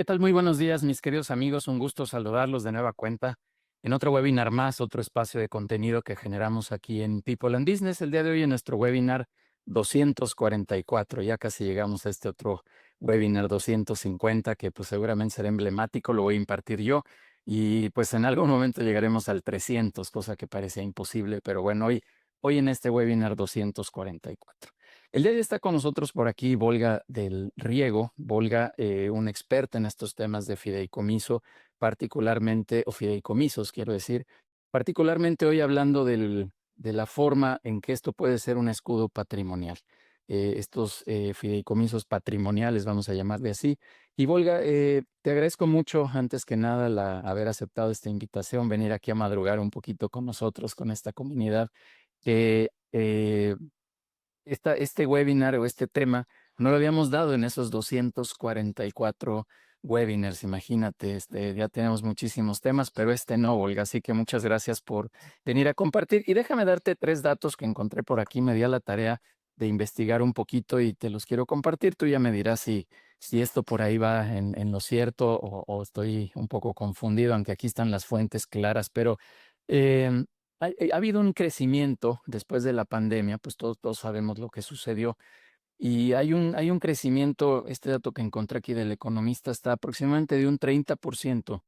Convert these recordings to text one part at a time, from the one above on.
¿Qué tal? Muy buenos días, mis queridos amigos. Un gusto saludarlos de nueva cuenta en otro webinar más, otro espacio de contenido que generamos aquí en People and Business. El día de hoy en nuestro webinar 244. Ya casi llegamos a este otro webinar 250 que pues seguramente será emblemático, lo voy a impartir yo y pues en algún momento llegaremos al 300, cosa que parecía imposible, pero bueno, hoy en este webinar 244. El día de hoy está con nosotros por aquí Volga del Riego. Volga, una experta en estos temas de fideicomiso, particularmente, o fideicomisos, quiero decir, particularmente hoy hablando de la forma en que esto puede ser un escudo patrimonial. Estos fideicomisos patrimoniales, vamos a llamarle así. Y Volga, te agradezco mucho, antes que nada, haber aceptado esta invitación, venir aquí a madrugar un poquito con nosotros, con esta comunidad que este webinar o este tema no lo habíamos dado en esos 244 webinars, imagínate, ya tenemos muchísimos temas, pero este no, Olga, así que muchas gracias por venir a compartir. Y déjame darte 3 datos que encontré por aquí, me di a la tarea de investigar un poquito y te los quiero compartir. Tú ya me dirás si esto por ahí va en lo cierto o estoy un poco confundido, aunque aquí están las fuentes claras, pero em, ha habido un crecimiento después de la pandemia, pues todos sabemos lo que sucedió, y hay un crecimiento. Este dato que encontré aquí del Economista está aproximadamente de un 30%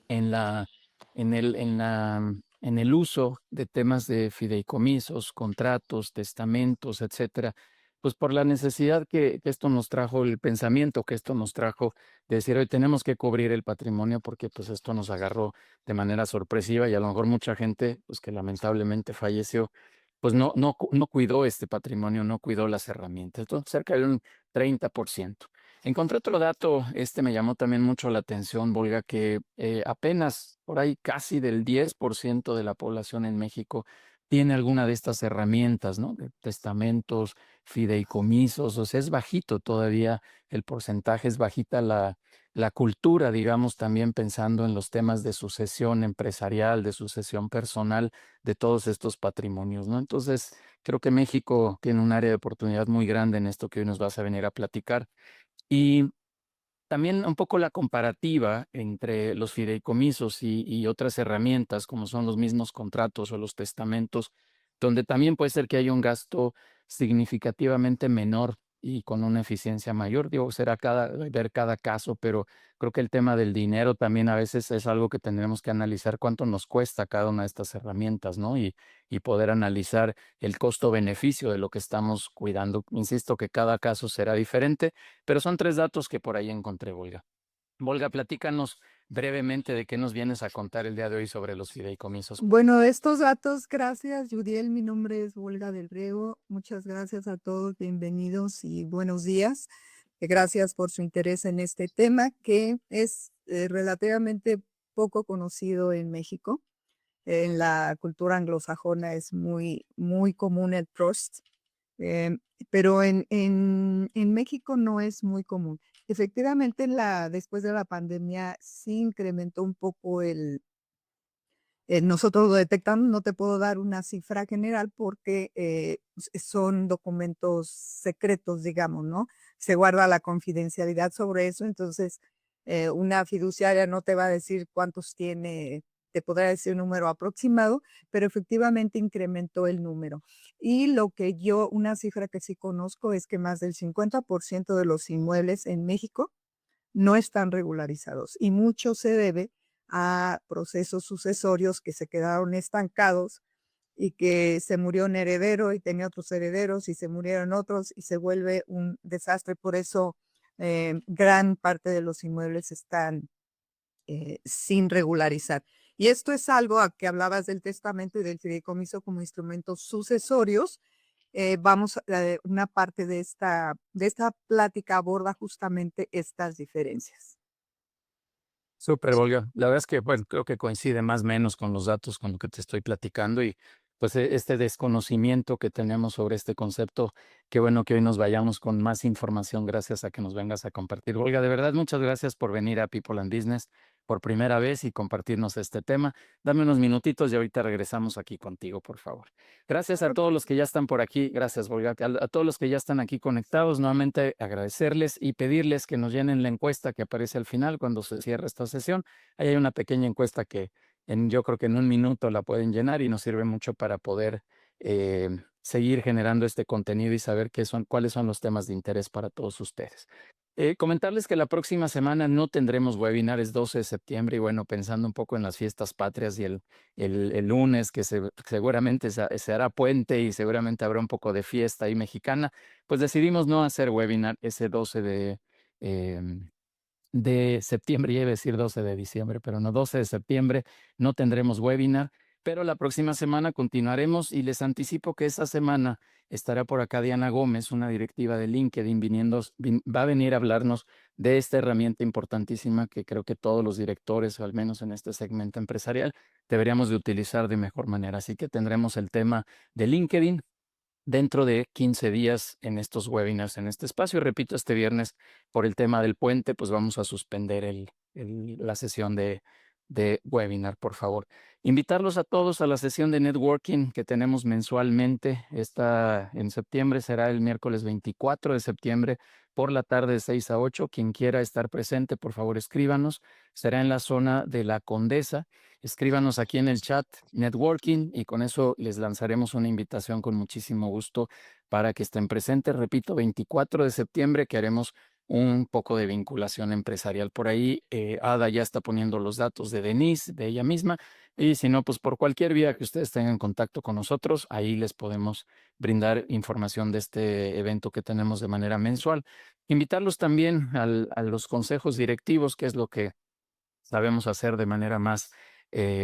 en la, en el uso de temas de fideicomisos, contratos, testamentos, etcétera, pues por la necesidad que esto nos trajo, el pensamiento que esto nos trajo, de decir, hoy tenemos que cubrir el patrimonio porque pues esto nos agarró de manera sorpresiva y a lo mejor mucha gente, pues que lamentablemente falleció, pues no cuidó este patrimonio, no cuidó las herramientas. Entonces, cerca de un 30%. Encontré otro dato, este me llamó también mucho la atención, Volga, que apenas por ahí casi del 10% de la población en México tiene alguna de estas herramientas, ¿no? De testamentos, fideicomisos, o sea, es bajito todavía el porcentaje, es bajita la cultura, digamos, también pensando en los temas de sucesión empresarial, de sucesión personal, de todos estos patrimonios, ¿no? Entonces, creo que México tiene un área de oportunidad muy grande en esto que hoy nos vas a venir a platicar. Y también un poco la comparativa entre los fideicomisos y otras herramientas, como son los mismos contratos o los testamentos, donde también puede ser que haya un gasto significativamente menor y con una eficiencia mayor. Digo, será ver cada caso, pero creo que el tema del dinero también a veces es algo que tendremos que analizar cuánto nos cuesta cada una de estas herramientas, ¿no? Y poder analizar el costo-beneficio de lo que estamos cuidando. Insisto que cada caso será diferente, pero son 3 datos que por ahí encontré, Volga. Volga, platícanos brevemente de qué nos vienes a contar el día de hoy sobre los fideicomisos. Bueno, estos datos, gracias, Yudiel. Mi nombre es Olga del Riego. Muchas gracias a todos, bienvenidos y buenos días. Gracias por su interés en este tema que es relativamente poco conocido en México. En la cultura anglosajona es muy común el trust, eh, pero en México no es muy común. Efectivamente, después de la pandemia sí incrementó un poco nosotros lo detectamos. No te puedo dar una cifra general porque son documentos secretos, digamos, ¿no? Se guarda la confidencialidad sobre eso, entonces una fiduciaria no te va a decir cuántos tiene, te podrá decir un número aproximado, pero efectivamente incrementó el número. Y una cifra que sí conozco es que más del 50% de los inmuebles en México no están regularizados y mucho se debe a procesos sucesorios que se quedaron estancados y que se murió un heredero y tenía otros herederos y se murieron otros y se vuelve un desastre. Por eso gran parte de los inmuebles están sin regularizar. Y esto es algo a que hablabas del testamento y del fideicomiso como instrumentos sucesorios. Una parte de esta plática aborda justamente estas diferencias. Súper, Volga. La verdad es que, bueno, creo que coincide más o menos con los datos con lo que te estoy platicando pues este desconocimiento que tenemos sobre este concepto. Qué bueno que hoy nos vayamos con más información gracias a que nos vengas a compartir. Olga, de verdad, muchas gracias por venir a People and Business por primera vez y compartirnos este tema. Dame unos minutitos y ahorita regresamos aquí contigo, por favor. Gracias a Claro todos los que ya están por aquí. Gracias, Olga. A todos los que ya están aquí conectados, nuevamente agradecerles y pedirles que nos llenen la encuesta que aparece al final cuando se cierre esta sesión. Ahí hay una pequeña encuesta que yo creo que en un minuto la pueden llenar y nos sirve mucho para poder seguir generando este contenido y saber cuáles son los temas de interés para todos ustedes. Comentarles que la próxima semana no tendremos webinar, es 12 de septiembre y bueno, pensando un poco en las fiestas patrias y el lunes que seguramente se hará puente y seguramente habrá un poco de fiesta ahí mexicana, pues decidimos no hacer webinar ese 12 de septiembre, ya iba a decir 12 de diciembre, pero no, 12 de septiembre no tendremos webinar, pero la próxima semana continuaremos y les anticipo que esa semana estará por acá Diana Gómez, una directiva de LinkedIn, va a venir a hablarnos de esta herramienta importantísima que creo que todos los directores, o al menos en este segmento empresarial, deberíamos de utilizar de mejor manera. Así que tendremos el tema de LinkedIn dentro de 15 días en estos webinars, en este espacio. Y repito, este viernes, por el tema del puente, pues vamos a suspender la sesión de webinar, por favor. Invitarlos a todos a la sesión de networking que tenemos mensualmente. Esta en septiembre será el miércoles 24 de septiembre por la tarde de 6 a 8. Quien quiera estar presente, por favor, escríbanos. Será en la zona de la Condesa. Escríbanos aquí en el chat networking y con eso les lanzaremos una invitación con muchísimo gusto para que estén presentes. Repito, 24 de septiembre que haremos un poco de vinculación empresarial. Por ahí, Ada ya está poniendo los datos de Denise, de ella misma, y si no, pues por cualquier vía que ustedes tengan contacto con nosotros, ahí les podemos brindar información de este evento que tenemos de manera mensual. Invitarlos también a los consejos directivos, que es lo que sabemos hacer de manera más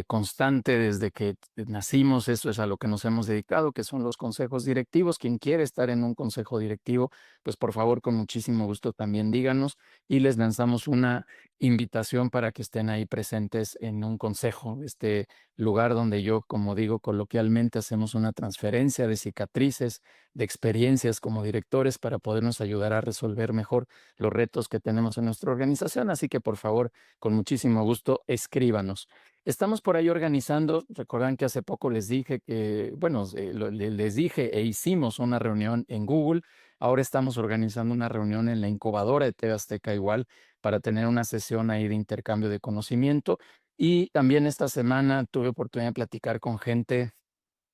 constante desde que nacimos. Eso es a lo que nos hemos dedicado, que son los consejos directivos. Quien quiere estar en un consejo directivo, pues por favor, con muchísimo gusto también díganos y les lanzamos una invitación para que estén ahí presentes en un consejo, este lugar donde yo, como digo coloquialmente, hacemos una transferencia de cicatrices, de experiencias como directores para podernos ayudar a resolver mejor los retos que tenemos en nuestra organización. Así que por favor, con muchísimo gusto, escríbanos. Estamos por ahí organizando, recordan que hace poco les dije que, bueno, les dije e hicimos una reunión en Google. Ahora estamos organizando una reunión en la incubadora de TV Azteca igual para tener una sesión ahí de intercambio de conocimiento. Y también esta semana tuve oportunidad de platicar con gente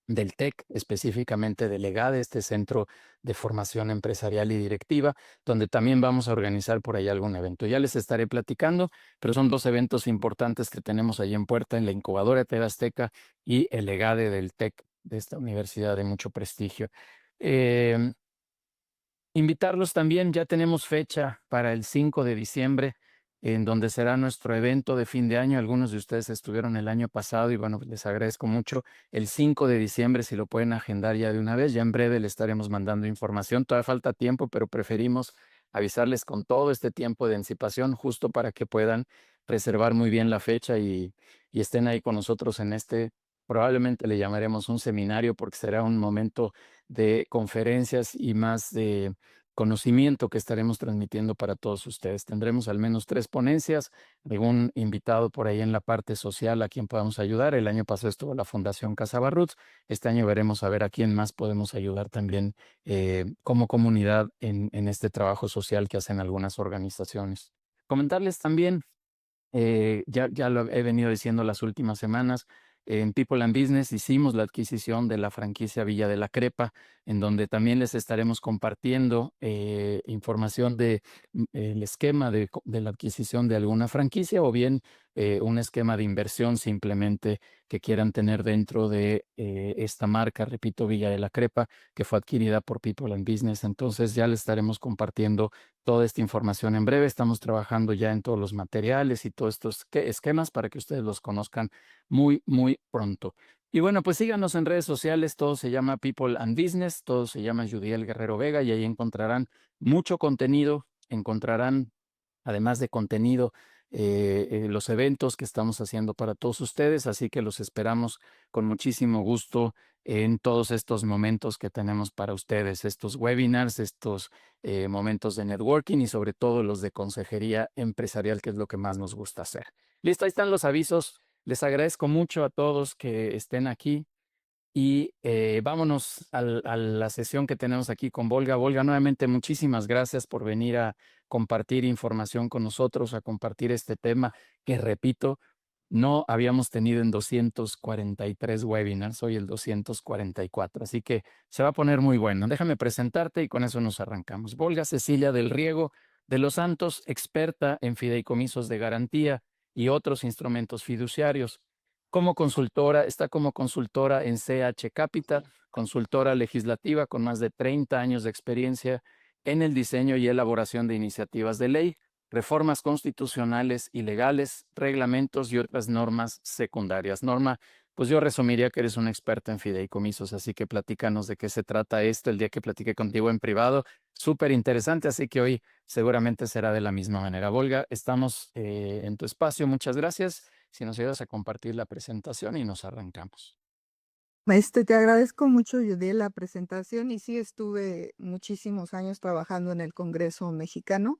del TEC, específicamente del EGADE, este centro de formación empresarial y directiva, donde también vamos a organizar por ahí algún evento. Ya les estaré platicando, pero son dos eventos importantes que tenemos ahí en puerta, en la incubadora de TV Azteca y el EGADE del TEC, de esta universidad de mucho prestigio. Eh, Invitarlos también, ya tenemos fecha para el 5 de diciembre, en donde será nuestro evento de fin de año. Algunos de ustedes estuvieron el año pasado y bueno, pues les agradezco mucho. El 5 de diciembre, si lo pueden agendar ya de una vez, ya en breve le estaremos mandando información. Todavía falta tiempo, pero preferimos avisarles con todo este tiempo de anticipación, justo para que puedan reservar muy bien la fecha y estén ahí con nosotros en este, probablemente le llamaremos un seminario, porque será un momento de conferencias y más de conocimiento que estaremos transmitiendo para todos ustedes. Tendremos al menos 3 ponencias, algún invitado por ahí en la parte social a quien podamos ayudar. El año pasado estuvo la Fundación Casa Barruts. Este año veremos a ver a quién más podemos ayudar también como comunidad en este trabajo social que hacen algunas organizaciones. Comentarles también ya lo he venido diciendo las últimas semanas. En People and Business hicimos la adquisición de la franquicia Villa de la Crepa, en donde también les estaremos compartiendo información de el esquema de la adquisición de alguna franquicia o bien un esquema de inversión simplemente que quieran tener dentro de esta marca, repito, Villa de la Crepa, que fue adquirida por People and Business. Entonces ya les estaremos compartiendo toda esta información en breve. Estamos trabajando ya en todos los materiales y todos estos esquemas para que ustedes los conozcan muy, muy pronto. Y bueno, pues síganos en redes sociales. Todo se llama People and Business, todo se llama Judiel Guerrero Vega y ahí encontrarán mucho contenido, encontrarán, además de contenido los eventos que estamos haciendo para todos ustedes, así que los esperamos con muchísimo gusto en todos estos momentos que tenemos para ustedes, estos webinars, estos momentos de networking y sobre todo los de consejería empresarial, que es lo que más nos gusta hacer. Listo, ahí están los avisos. Les agradezco mucho a todos que estén aquí y vámonos a la sesión que tenemos aquí con Volga. Volga, nuevamente muchísimas gracias por venir a compartir información con nosotros, a compartir este tema que, repito, no habíamos tenido en 243 webinars, hoy el 244, así que se va a poner muy bueno. Déjame presentarte y con eso nos arrancamos. Volga Cecilia del Riego de los Santos, experta en fideicomisos de garantía y otros instrumentos fiduciarios. Está como consultora en CH Capital, consultora legislativa con más de 30 años de experiencia en el diseño y elaboración de iniciativas de ley, reformas constitucionales y legales, reglamentos y otras normas secundarias. Norma, pues yo resumiría que eres una experta en fideicomisos, así que platícanos de qué se trata esto el día que platiqué contigo en privado. Súper interesante, así que hoy seguramente será de la misma manera. Volga, estamos en tu espacio. Muchas gracias. Si nos ayudas a compartir la presentación y nos arrancamos. Te agradezco mucho, Judy, la presentación y sí estuve muchísimos años trabajando en el Congreso mexicano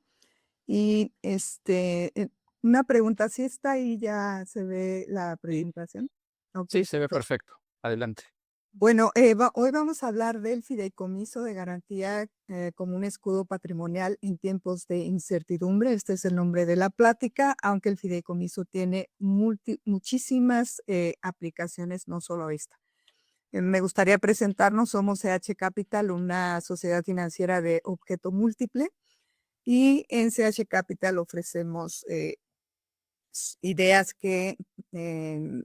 y una pregunta, ¿sí está ahí ya se ve la Sí, presentación? Ok, sí, se ve perfecto. perfecto. Adelante. Bueno, hoy vamos a hablar del fideicomiso de garantía como un escudo patrimonial en tiempos de incertidumbre. Este es el nombre de la plática, aunque el fideicomiso tiene muchísimas aplicaciones, no solo esta. Me gustaría presentarnos, somos CH Capital, una sociedad financiera de objeto múltiple, y en CH Capital ofrecemos ideas em,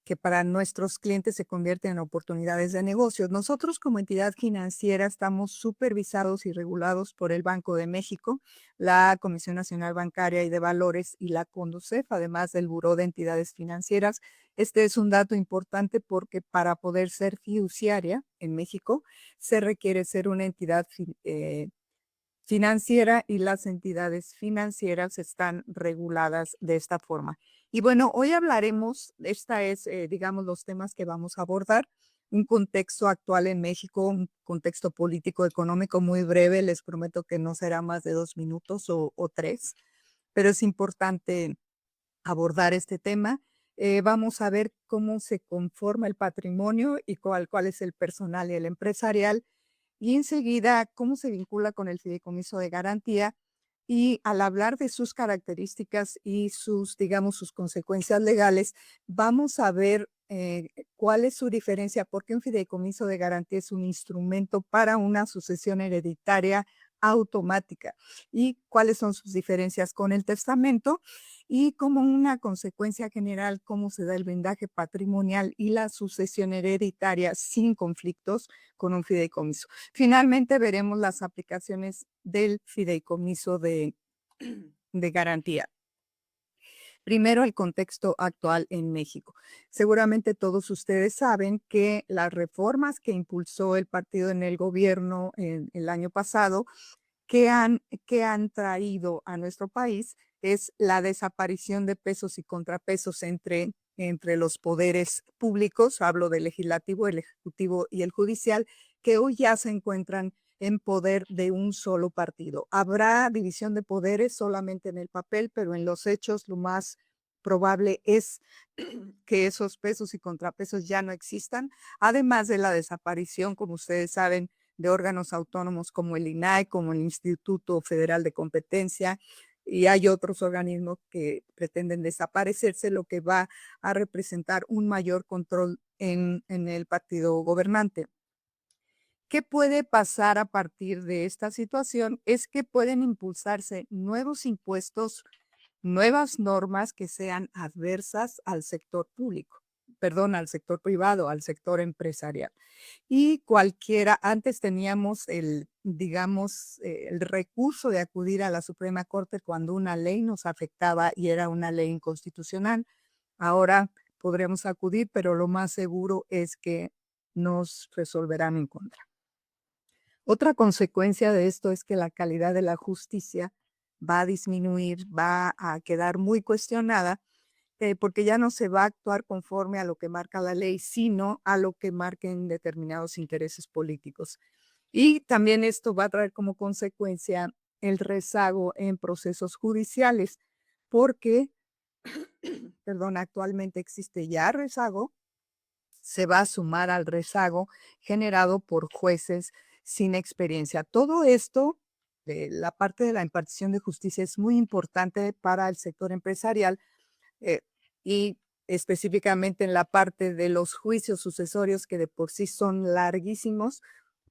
que para nuestros clientes se convierten en oportunidades de negocios. Nosotros como entidad financiera estamos supervisados y regulados por el Banco de México, la Comisión Nacional Bancaria y de Valores y la CONDUCEF, además del Buró de Entidades Financieras. Este es un dato importante porque para poder ser fiduciaria en México se requiere ser una entidad financiera y las entidades financieras están reguladas de esta forma. Y bueno, hoy hablaremos, digamos, los temas que vamos a abordar, un contexto actual en México, un contexto político, económico muy breve, les prometo que no será más de 2 minutos o 3, pero es importante abordar este tema. Vamos a ver cómo se conforma el patrimonio y cuál es el personal y el empresarial y enseguida cómo se vincula con el fideicomiso de garantía. Y al hablar de sus características y sus, digamos, sus consecuencias legales, vamos a ver cuál es su diferencia, porque un fideicomiso de garantía es un instrumento para una sucesión hereditaria automática y cuáles son sus diferencias con el testamento y como una consecuencia general, cómo se da el vendaje patrimonial y la sucesión hereditaria sin conflictos con un fideicomiso. Finalmente veremos las aplicaciones del fideicomiso de garantía. Primero, el contexto actual en México. Seguramente todos ustedes saben que las reformas que impulsó el partido en el gobierno el año pasado que han traído a nuestro país es la desaparición de pesos y contrapesos entre los poderes públicos, hablo del legislativo, el ejecutivo y el judicial, que hoy ya se encuentran en poder de un solo partido. Habrá división de poderes solamente en el papel, pero en los hechos lo más probable es que esos pesos y contrapesos ya no existan, además de la desaparición, como ustedes saben, de órganos autónomos como el INAI, como el Instituto Federal de Competencia, y hay otros organismos que pretenden desaparecerse, lo que va a representar un mayor control en el partido gobernante. ¿Qué puede pasar a partir de esta situación? Es que pueden impulsarse nuevos impuestos, nuevas normas que sean adversas al sector público, perdón, al sector privado, al sector empresarial. Y cualquiera, antes teníamos digamos, el recurso de acudir a la Suprema Corte cuando una ley nos afectaba y era una ley inconstitucional. Ahora podremos acudir, pero lo más seguro es que nos resolverán en contra. Otra consecuencia de esto es que la calidad de la justicia va a disminuir, va a quedar muy cuestionada, porque ya no se va a actuar conforme a lo que marca la ley, sino a lo que marquen determinados intereses políticos. Y también esto va a traer como consecuencia el rezago en procesos judiciales, porque, perdón, actualmente existe ya rezago, se va a sumar al rezago generado por jueces sin experiencia. Todo esto, de la parte de la impartición de justicia, es muy importante para el sector empresarial, eh, y específicamente en la parte de los juicios sucesorios, que de por sí son larguísimos,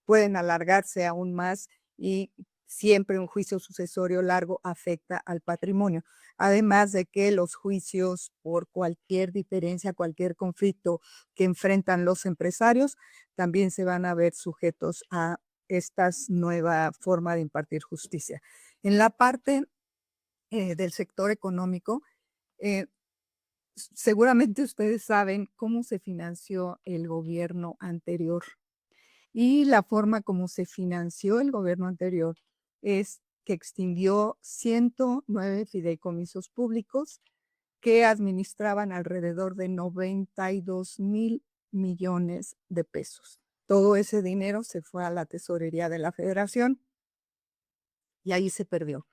pueden alargarse aún más y siempre un juicio sucesorio largo afecta al patrimonio. Además de que los juicios por cualquier diferencia, cualquier conflicto que enfrentan los empresarios, también se van a ver sujetos a esta nueva forma de impartir justicia. En la parte del sector económico, eh, seguramente ustedes saben cómo se financió el gobierno anterior. Y la forma como se financió el gobierno anterior es que extinguió 109 fideicomisos públicos que administraban alrededor de 92,000 millones de pesos. Todo ese dinero se fue a la tesorería de la Federación y ahí se perdió.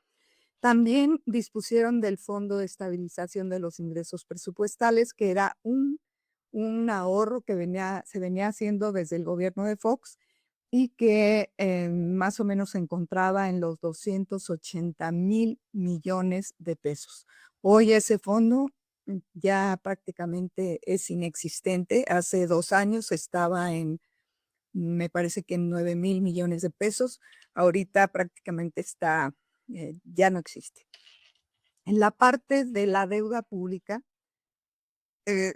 También dispusieron del Fondo de Estabilización de los Ingresos Presupuestales, que era un ahorro que se venía haciendo desde el gobierno de Fox y que más o menos se encontraba en los 280,000 millones de pesos. Hoy ese fondo ya prácticamente es inexistente. Hace 2 años estaba en, me parece que en 9,000 millones de pesos. Ahorita prácticamente está, ya no existe. En la parte de la deuda pública,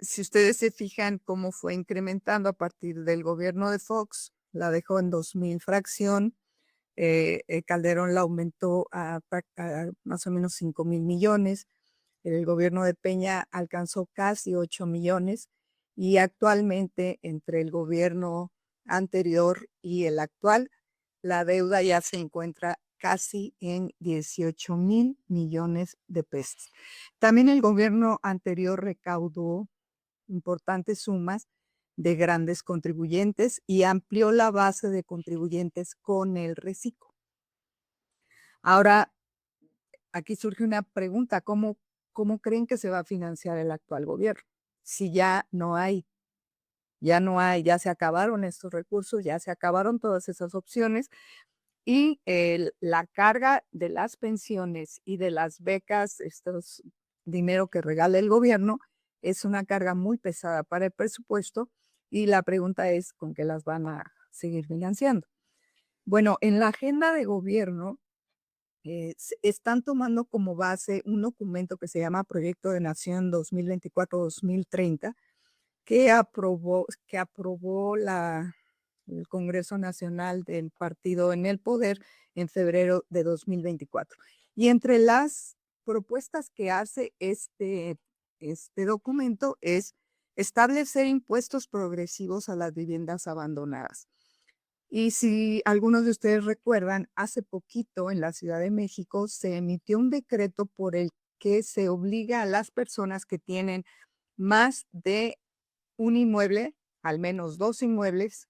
si ustedes se fijan cómo fue incrementando a partir del gobierno de Fox, la dejó en 2,000 fracción, Calderón la aumentó a más o menos 5,000 millones, el gobierno de Peña alcanzó casi 8 millones y actualmente entre el gobierno anterior y el actual, la deuda ya se encuentra casi en 18,000 millones de pesos. También el gobierno anterior recaudó importantes sumas de grandes contribuyentes y amplió la base de contribuyentes con el reciclo. Ahora, aquí surge una pregunta, ¿cómo creen que se va a financiar el actual gobierno? Si ya se acabaron estos recursos, ya se acabaron todas esas opciones y la carga de las pensiones y de las becas, estos dinero que regala el gobierno, es una carga muy pesada para el presupuesto y la pregunta es con qué las van a seguir financiando. Bueno, en la agenda de gobierno están tomando como base un documento que se llama Proyecto de Nación 2024-2030 que aprobó el Congreso Nacional del Partido en el Poder en febrero de 2024. Y entre las propuestas que hace este documento es establecer impuestos progresivos a las viviendas abandonadas. Y si algunos de ustedes recuerdan, hace poquito en la Ciudad de México se emitió un decreto por el que se obliga a las personas que tienen más de un inmueble, al menos 2 inmuebles,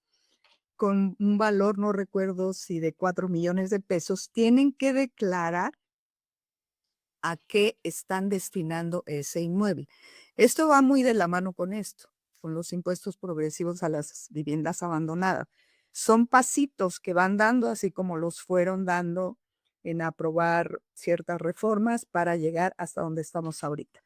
con un valor, no recuerdo si de 4 millones de pesos, tienen que declarar a qué están destinando ese inmueble. Esto va muy de la mano con esto, con los impuestos progresivos a las viviendas abandonadas. Son pasitos que van dando, así como los fueron dando en aprobar ciertas reformas para llegar hasta donde estamos ahorita.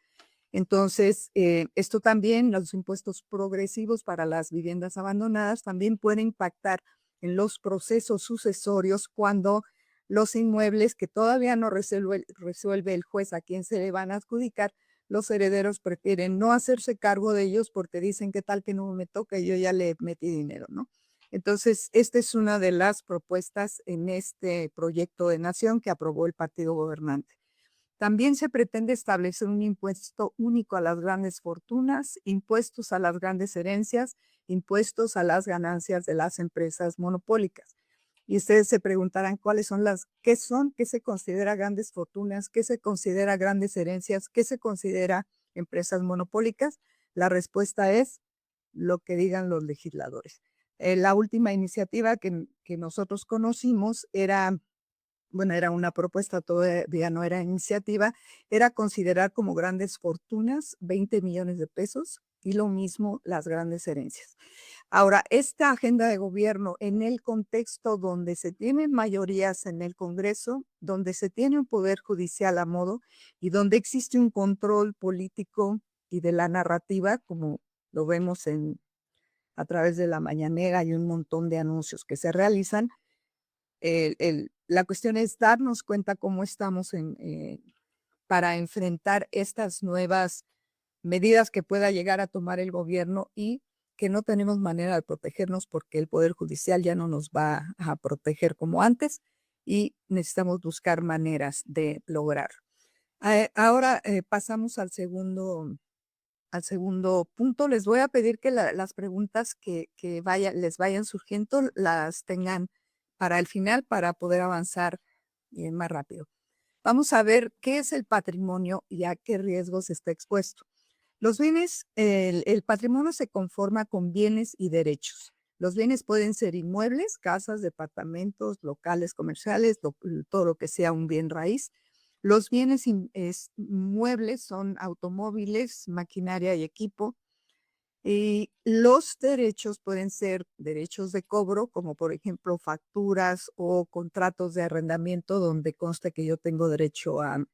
Entonces, esto también, los impuestos progresivos para las viviendas abandonadas también pueden impactar en los procesos sucesorios cuando los inmuebles que todavía no resuelve el juez a quién se le van a adjudicar, los herederos prefieren no hacerse cargo de ellos porque dicen que tal que no me toca y yo ya le metí dinero, ¿no? Entonces, esta es una de las propuestas en este proyecto de nación que aprobó el partido gobernante. También se pretende establecer un impuesto único a las grandes fortunas, impuestos a las grandes herencias, impuestos a las ganancias de las empresas monopólicas. Y ustedes se preguntarán cuáles son qué se considera grandes fortunas, qué se considera grandes herencias, qué se considera empresas monopólicas. La respuesta es lo que digan los legisladores. La última iniciativa que nosotros conocimos era, bueno, era una propuesta, todavía no era iniciativa, era considerar como grandes fortunas 20 millones de pesos y lo mismo las grandes herencias. Ahora, esta agenda de gobierno en el contexto donde se tienen mayorías en el Congreso, donde se tiene un poder judicial a modo y donde existe un control político y de la narrativa, como lo vemos a través de la mañanera y un montón de anuncios que se realizan, la cuestión es darnos cuenta cómo estamos para enfrentar estas nuevas medidas que pueda llegar a tomar el gobierno y que no tenemos manera de protegernos porque el Poder Judicial ya no nos va a proteger como antes y necesitamos buscar maneras de lograr. Ahora pasamos al segundo punto. Les voy a pedir que las preguntas que les vayan surgiendo las tengan para el final para poder avanzar más rápido. Vamos a ver qué es el patrimonio y a qué riesgos está expuesto. Los bienes, el patrimonio se conforma con bienes y derechos. Los bienes pueden ser inmuebles, casas, departamentos, locales comerciales, todo lo que sea un bien raíz. Los bienes muebles son automóviles, maquinaria y equipo. Y los derechos pueden ser derechos de cobro, como por ejemplo facturas o contratos de arrendamiento donde consta que yo tengo derecho a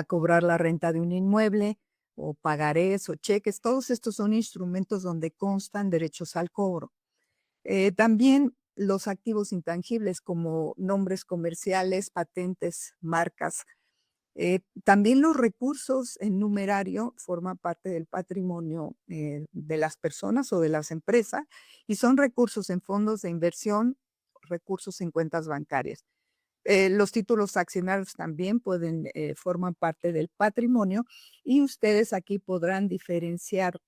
cobrar la renta de un inmueble o pagarés o cheques. Todos estos son instrumentos donde constan derechos al cobro. También los activos intangibles como nombres comerciales, patentes, marcas. También los recursos en numerario forman parte del patrimonio de las personas o de las empresas y son recursos en fondos de inversión, recursos en cuentas bancarias. Los títulos accionarios también forman parte del patrimonio y ustedes aquí podrán diferenciar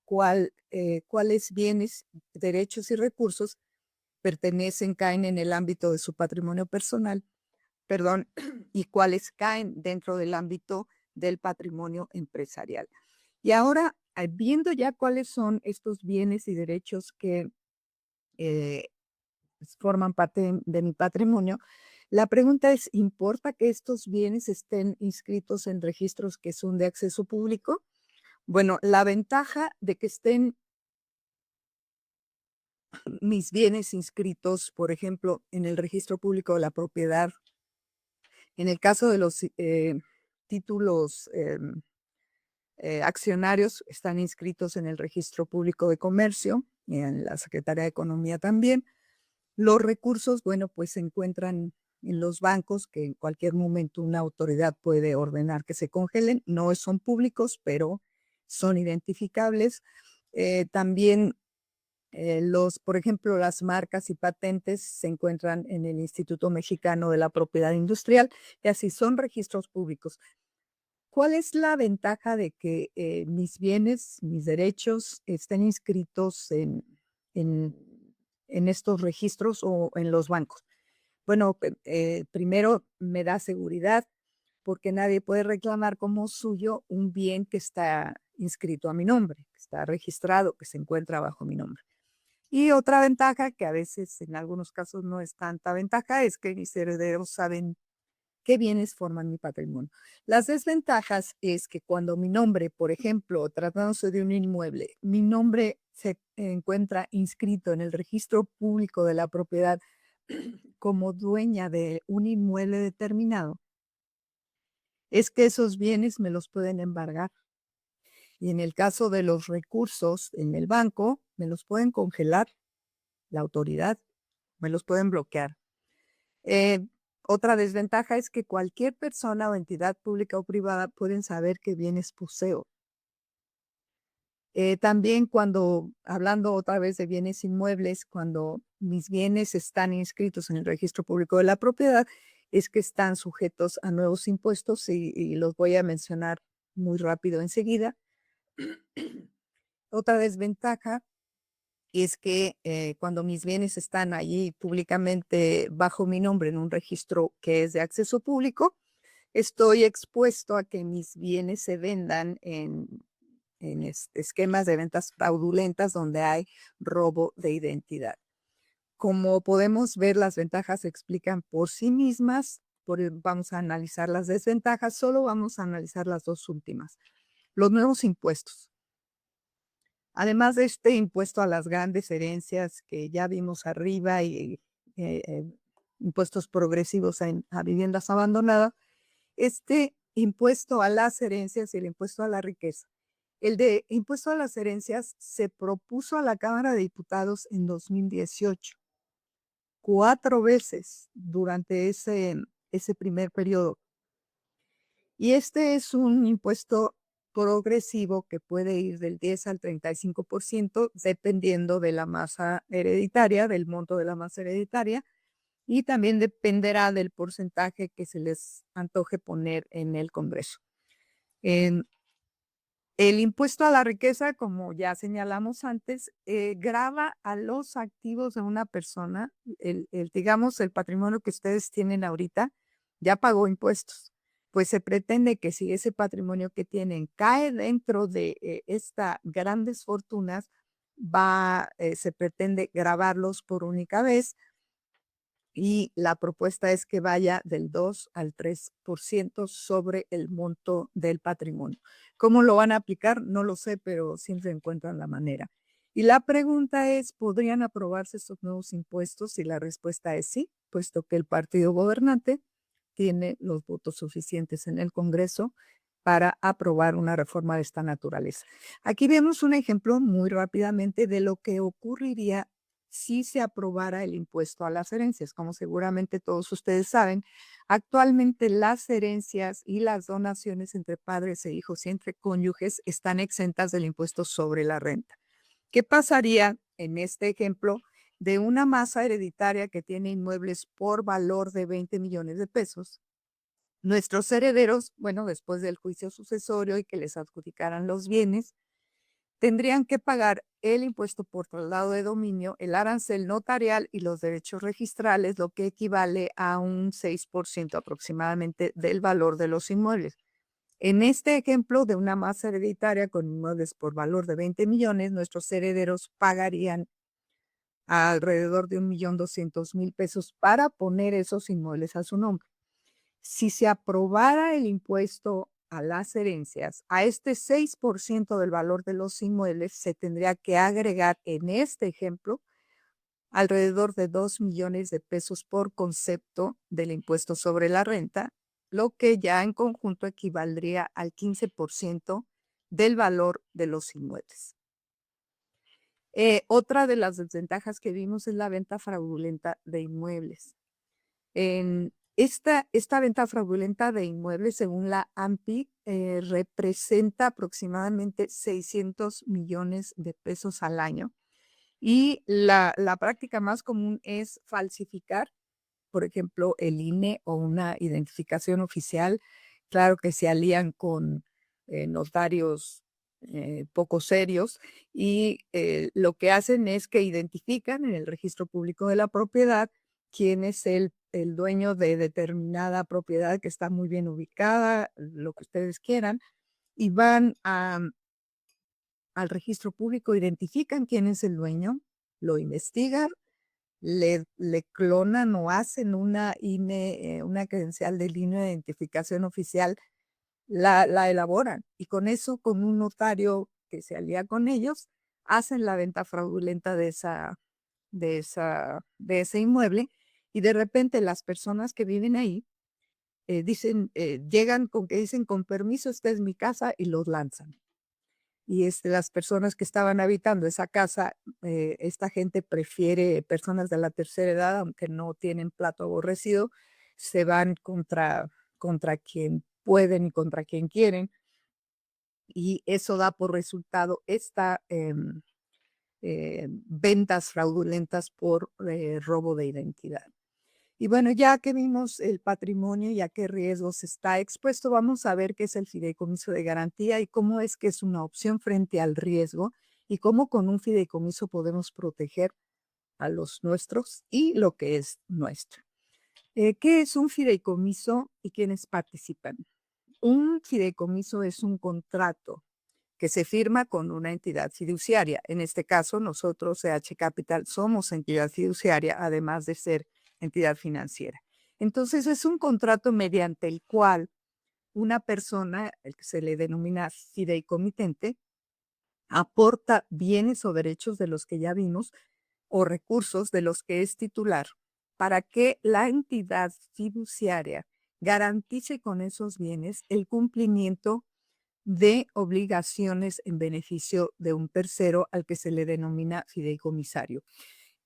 cuáles bienes, derechos y recursos caen en el ámbito de su patrimonio personal, perdón, y cuáles caen dentro del ámbito del patrimonio empresarial. Y ahora, viendo ya cuáles son estos bienes y derechos que forman parte de mi patrimonio, la pregunta es, ¿importa que estos bienes estén inscritos en registros que son de acceso público? Bueno, la ventaja de que estén mis bienes inscritos, por ejemplo, en el registro público de la propiedad, en el caso de los títulos accionarios, están inscritos en el registro público de comercio y en la Secretaría de Economía también. Los recursos, bueno, pues se encuentran en los bancos, que en cualquier momento una autoridad puede ordenar que se congelen. No son públicos, pero son identificables. También por ejemplo, las marcas y patentes se encuentran en el Instituto Mexicano de la Propiedad Industrial y así son registros públicos. ¿Cuál es la ventaja de que mis bienes, mis derechos estén inscritos en, en estos registros o en los bancos? Bueno, primero me da seguridad porque nadie puede reclamar como suyo un bien que está inscrito a mi nombre, que está registrado, que se encuentra bajo mi nombre. Y otra ventaja, que a veces en algunos casos no es tanta ventaja, es que mis herederos saben qué bienes forman mi patrimonio. Las desventajas es que cuando mi nombre, por ejemplo, tratándose de un inmueble, mi nombre se encuentra inscrito en el registro público de la propiedad como dueña de un inmueble determinado, es que esos bienes me los pueden embargar. Y en el caso de los recursos en el banco, me los pueden congelar la autoridad, me los pueden bloquear. Otra desventaja es que cualquier persona o entidad pública o privada pueden saber qué bienes poseo. También hablando otra vez de bienes inmuebles, cuando mis bienes están inscritos en el registro público de la propiedad, es que están sujetos a nuevos impuestos y los voy a mencionar muy rápido enseguida. Otra desventaja y es que cuando mis bienes están allí públicamente bajo mi nombre en un registro que es de acceso público, estoy expuesto a que mis bienes se vendan en esquemas de ventas fraudulentas donde hay robo de identidad. Como podemos ver, las ventajas se explican por sí mismas. Vamos a analizar las desventajas, solo vamos a analizar las dos últimas. Los nuevos impuestos. Además de este impuesto a las grandes herencias que ya vimos arriba y impuestos progresivos a viviendas abandonadas, este impuesto a las herencias y el impuesto a la riqueza. El de impuesto a las herencias se propuso a la Cámara de Diputados en 2018, 4 veces durante ese primer periodo. Y este es un impuesto progresivo que puede ir del 10 al 35%, dependiendo de la masa hereditaria, del monto de la masa hereditaria, y también dependerá del porcentaje que se les antoje poner en el Congreso. El impuesto a la riqueza, como ya señalamos antes, grava a los activos de una persona. Digamos, el patrimonio que ustedes tienen ahorita ya pagó impuestos. Pues se pretende que si ese patrimonio que tienen cae dentro de estas grandes fortunas, se pretende gravarlos por única vez, y la propuesta es que vaya del 2 al 3% sobre el monto del patrimonio. ¿Cómo lo van a aplicar? No lo sé, pero siempre encuentran la manera. Y la pregunta es, ¿podrían aprobarse estos nuevos impuestos? Y la respuesta es sí, puesto que el partido gobernante tiene los votos suficientes en el Congreso para aprobar una reforma de esta naturaleza. Aquí vemos un ejemplo muy rápidamente de lo que ocurriría si se aprobara el impuesto a las herencias. Como seguramente todos ustedes saben, actualmente las herencias y las donaciones entre padres e hijos y entre cónyuges están exentas del impuesto sobre la renta. ¿Qué pasaría en este ejemplo de una masa hereditaria que tiene inmuebles por valor de 20 millones de pesos? Nuestros herederos, bueno, después del juicio sucesorio y que les adjudicaran los bienes, tendrían que pagar el impuesto por traslado de dominio, el arancel notarial y los derechos registrales, lo que equivale a un 6% aproximadamente del valor de los inmuebles. En este ejemplo de una masa hereditaria con inmuebles por valor de 20 millones, nuestros herederos pagarían alrededor de 1.200.000 pesos para poner esos inmuebles a su nombre. Si se aprobara el impuesto a las herencias, a este 6% del valor de los inmuebles se tendría que agregar en este ejemplo alrededor de 2 millones de pesos por concepto del impuesto sobre la renta, lo que ya en conjunto equivaldría al 15% del valor de los inmuebles. Otra de las desventajas que vimos es la venta fraudulenta de inmuebles. En esta venta fraudulenta de inmuebles, según la AMPI, representa aproximadamente 600 millones de pesos al año. Y la práctica más común es falsificar, por ejemplo, el INE o una identificación oficial. Claro que se alían con notarios poco serios y lo que hacen es que identifican en el registro público de la propiedad quién es el dueño de determinada propiedad que está muy bien ubicada, lo que ustedes quieran, y van al registro público, identifican quién es el dueño, lo investigan, le clonan o hacen una INE, una credencial del INE de identificación oficial, la elaboran y con eso, con un notario que se alía con ellos, hacen la venta fraudulenta de ese inmueble y de repente las personas que viven ahí llegan con que dicen: "Con permiso, esta es mi casa", y los lanzan. Y las personas que estaban habitando esa casa, esta gente prefiere personas de la tercera edad, aunque no tienen plato aborrecido, se van contra quien pueden y contra quien quieren, y eso da por resultado ventas fraudulentas por robo de identidad. Y bueno, ya que vimos el patrimonio y a qué riesgos está expuesto, vamos a ver qué es el fideicomiso de garantía y cómo es que es una opción frente al riesgo y cómo con un fideicomiso podemos proteger a los nuestros y lo que es nuestro. ¿Qué es un fideicomiso y quiénes participan? Un fideicomiso es un contrato que se firma con una entidad fiduciaria. En este caso, nosotros, CH Capital, somos entidad fiduciaria, además de ser entidad financiera. Entonces, es un contrato mediante el cual una persona, el que se le denomina fideicomitente, aporta bienes o derechos de los que ya vimos o recursos de los que es titular para que la entidad fiduciaria garantice con esos bienes el cumplimiento de obligaciones en beneficio de un tercero al que se le denomina fideicomisario.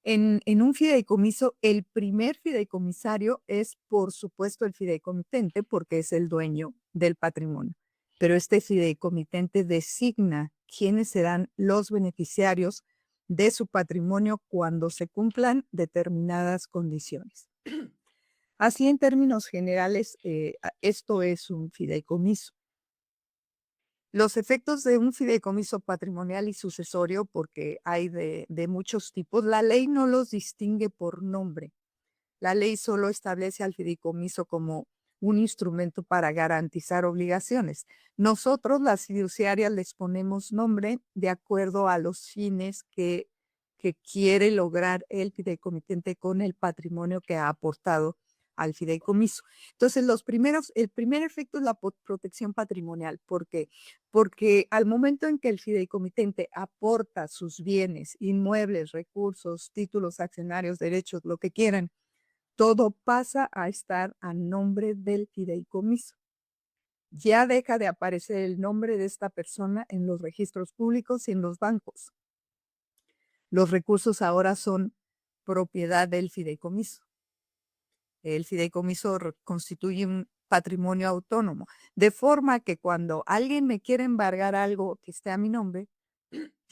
En un fideicomiso, el primer fideicomisario es, por supuesto, el fideicomitente, porque es el dueño del patrimonio. Pero este fideicomitente designa quiénes serán los beneficiarios de su patrimonio cuando se cumplan determinadas condiciones. Así, en términos generales, esto es un fideicomiso. Los efectos de un fideicomiso patrimonial y sucesorio, porque hay de muchos tipos, la ley no los distingue por nombre. La ley solo establece al fideicomiso como un instrumento para garantizar obligaciones. Nosotros, las fiduciarias, les ponemos nombre de acuerdo a los fines que quiere lograr el fideicomitente con el patrimonio que ha aportado al fideicomiso. Entonces, el primer efecto es la protección patrimonial. ¿Por qué? Porque al momento en que el fideicomitente aporta sus bienes, inmuebles, recursos, títulos accionarios, derechos, lo que quieran, todo pasa a estar a nombre del fideicomiso. Ya deja de aparecer el nombre de esta persona en los registros públicos y en los bancos. Los recursos ahora son propiedad del fideicomiso. El fideicomiso constituye un patrimonio autónomo, de forma que cuando alguien me quiere embargar algo que esté a mi nombre,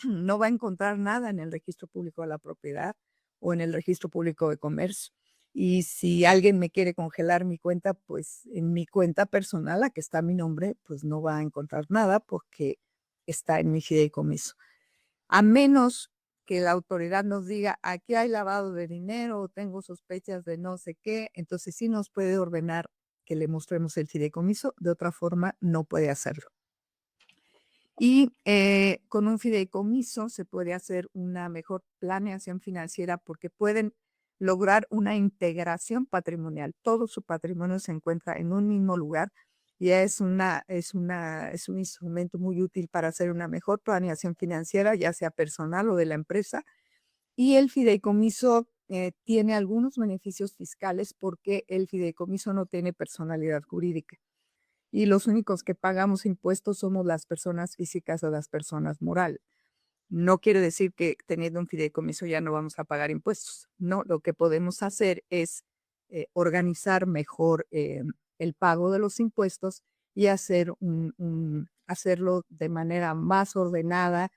no va a encontrar nada en el registro público de la propiedad o en el registro público de comercio. Y si alguien me quiere congelar mi cuenta, pues en mi cuenta personal, la que está a mi nombre, pues no va a encontrar nada porque está en mi fideicomiso. A menos que la autoridad nos diga, aquí hay lavado de dinero o tengo sospechas de no sé qué, entonces sí nos puede ordenar que le mostremos el fideicomiso, de otra forma no puede hacerlo. Y con un fideicomiso se puede hacer una mejor planeación financiera porque pueden lograr una integración patrimonial. Todo su patrimonio se encuentra en un mismo lugar y es un instrumento muy útil para hacer una mejor planeación financiera, ya sea personal o de la empresa. Y el fideicomiso tiene algunos beneficios fiscales porque el fideicomiso no tiene personalidad jurídica y los únicos que pagamos impuestos somos las personas físicas o las personas morales. No quiere decir que teniendo un fideicomiso ya no vamos a pagar impuestos. No, lo que podemos hacer es organizar mejor el pago de los impuestos y hacerlo de manera más ordenada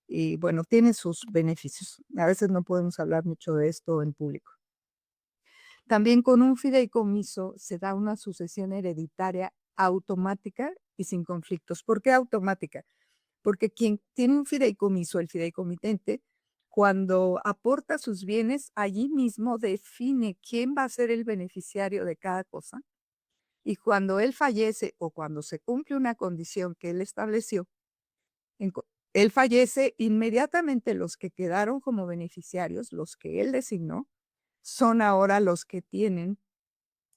y bueno, tiene sus beneficios. A veces no podemos hablar mucho de esto en público. También con un fideicomiso se da una sucesión hereditaria automática y sin conflictos. ¿Por qué automática? Porque quien tiene un fideicomiso, el fideicomitente, cuando aporta sus bienes, allí mismo define quién va a ser el beneficiario de cada cosa. Y cuando él fallece o cuando se cumple una condición que él estableció, él fallece, inmediatamente los que quedaron como beneficiarios, los que él designó, son ahora los que tienen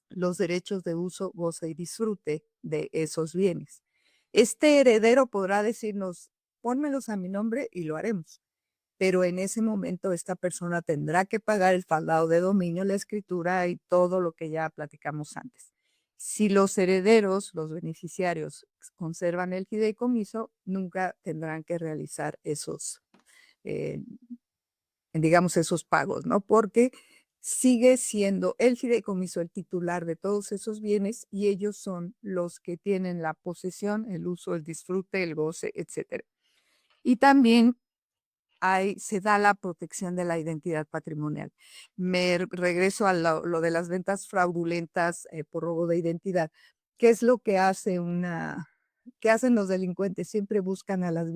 los derechos de uso, goce y disfrute de esos bienes. Este heredero podrá decirnos, pónmelos a mi nombre y lo haremos. Pero en ese momento esta persona tendrá que pagar el faldado de dominio, la escritura y todo lo que ya platicamos antes. Si los herederos, los beneficiarios, conservan el fideicomiso, nunca tendrán que realizar eh, digamos, esos pagos, ¿no? Porque sigue siendo el fideicomiso el titular de todos esos bienes y ellos son los que tienen la posesión, el uso, el disfrute, el goce, etcétera. Y también se da la protección de la identidad patrimonial. Me regreso a lo de las ventas fraudulentas por robo de identidad. ¿Qué es lo que hace ¿Qué hacen los delincuentes? Siempre buscan a las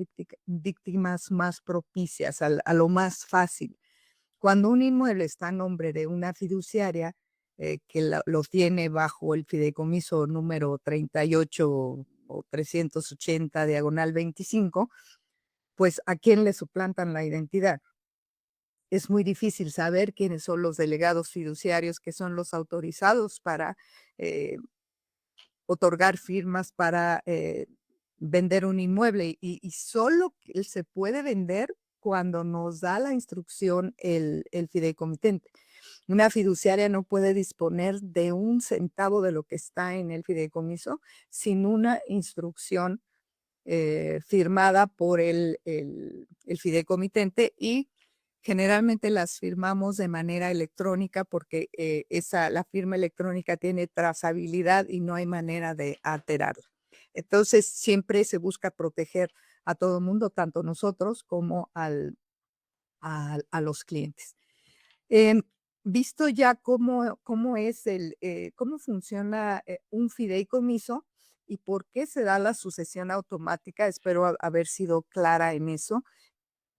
víctimas más propicias, a lo más fácil. Cuando un inmueble está a nombre de una fiduciaria, que lo tiene bajo el fideicomiso número 38 o 380 diagonal 25, pues, ¿a quién le suplantan la identidad? Es muy difícil saber quiénes son los delegados fiduciarios, que son los autorizados para, eh, otorgar firmas para, vender un inmueble, y solo que se puede vender cuando nos da la instrucción el fideicomitente. Una fiduciaria no puede disponer de un centavo de lo que está en el fideicomiso sin una instrucción, firmada por el fideicomitente, y generalmente las firmamos de manera electrónica porque, la firma electrónica tiene trazabilidad y no hay manera de alterarla. Entonces, siempre se busca proteger a todo mundo, tanto nosotros como a los clientes. Em, Visto ya cómo es cómo funciona, un fideicomiso y por qué se da la sucesión automática, espero haber sido clara en eso.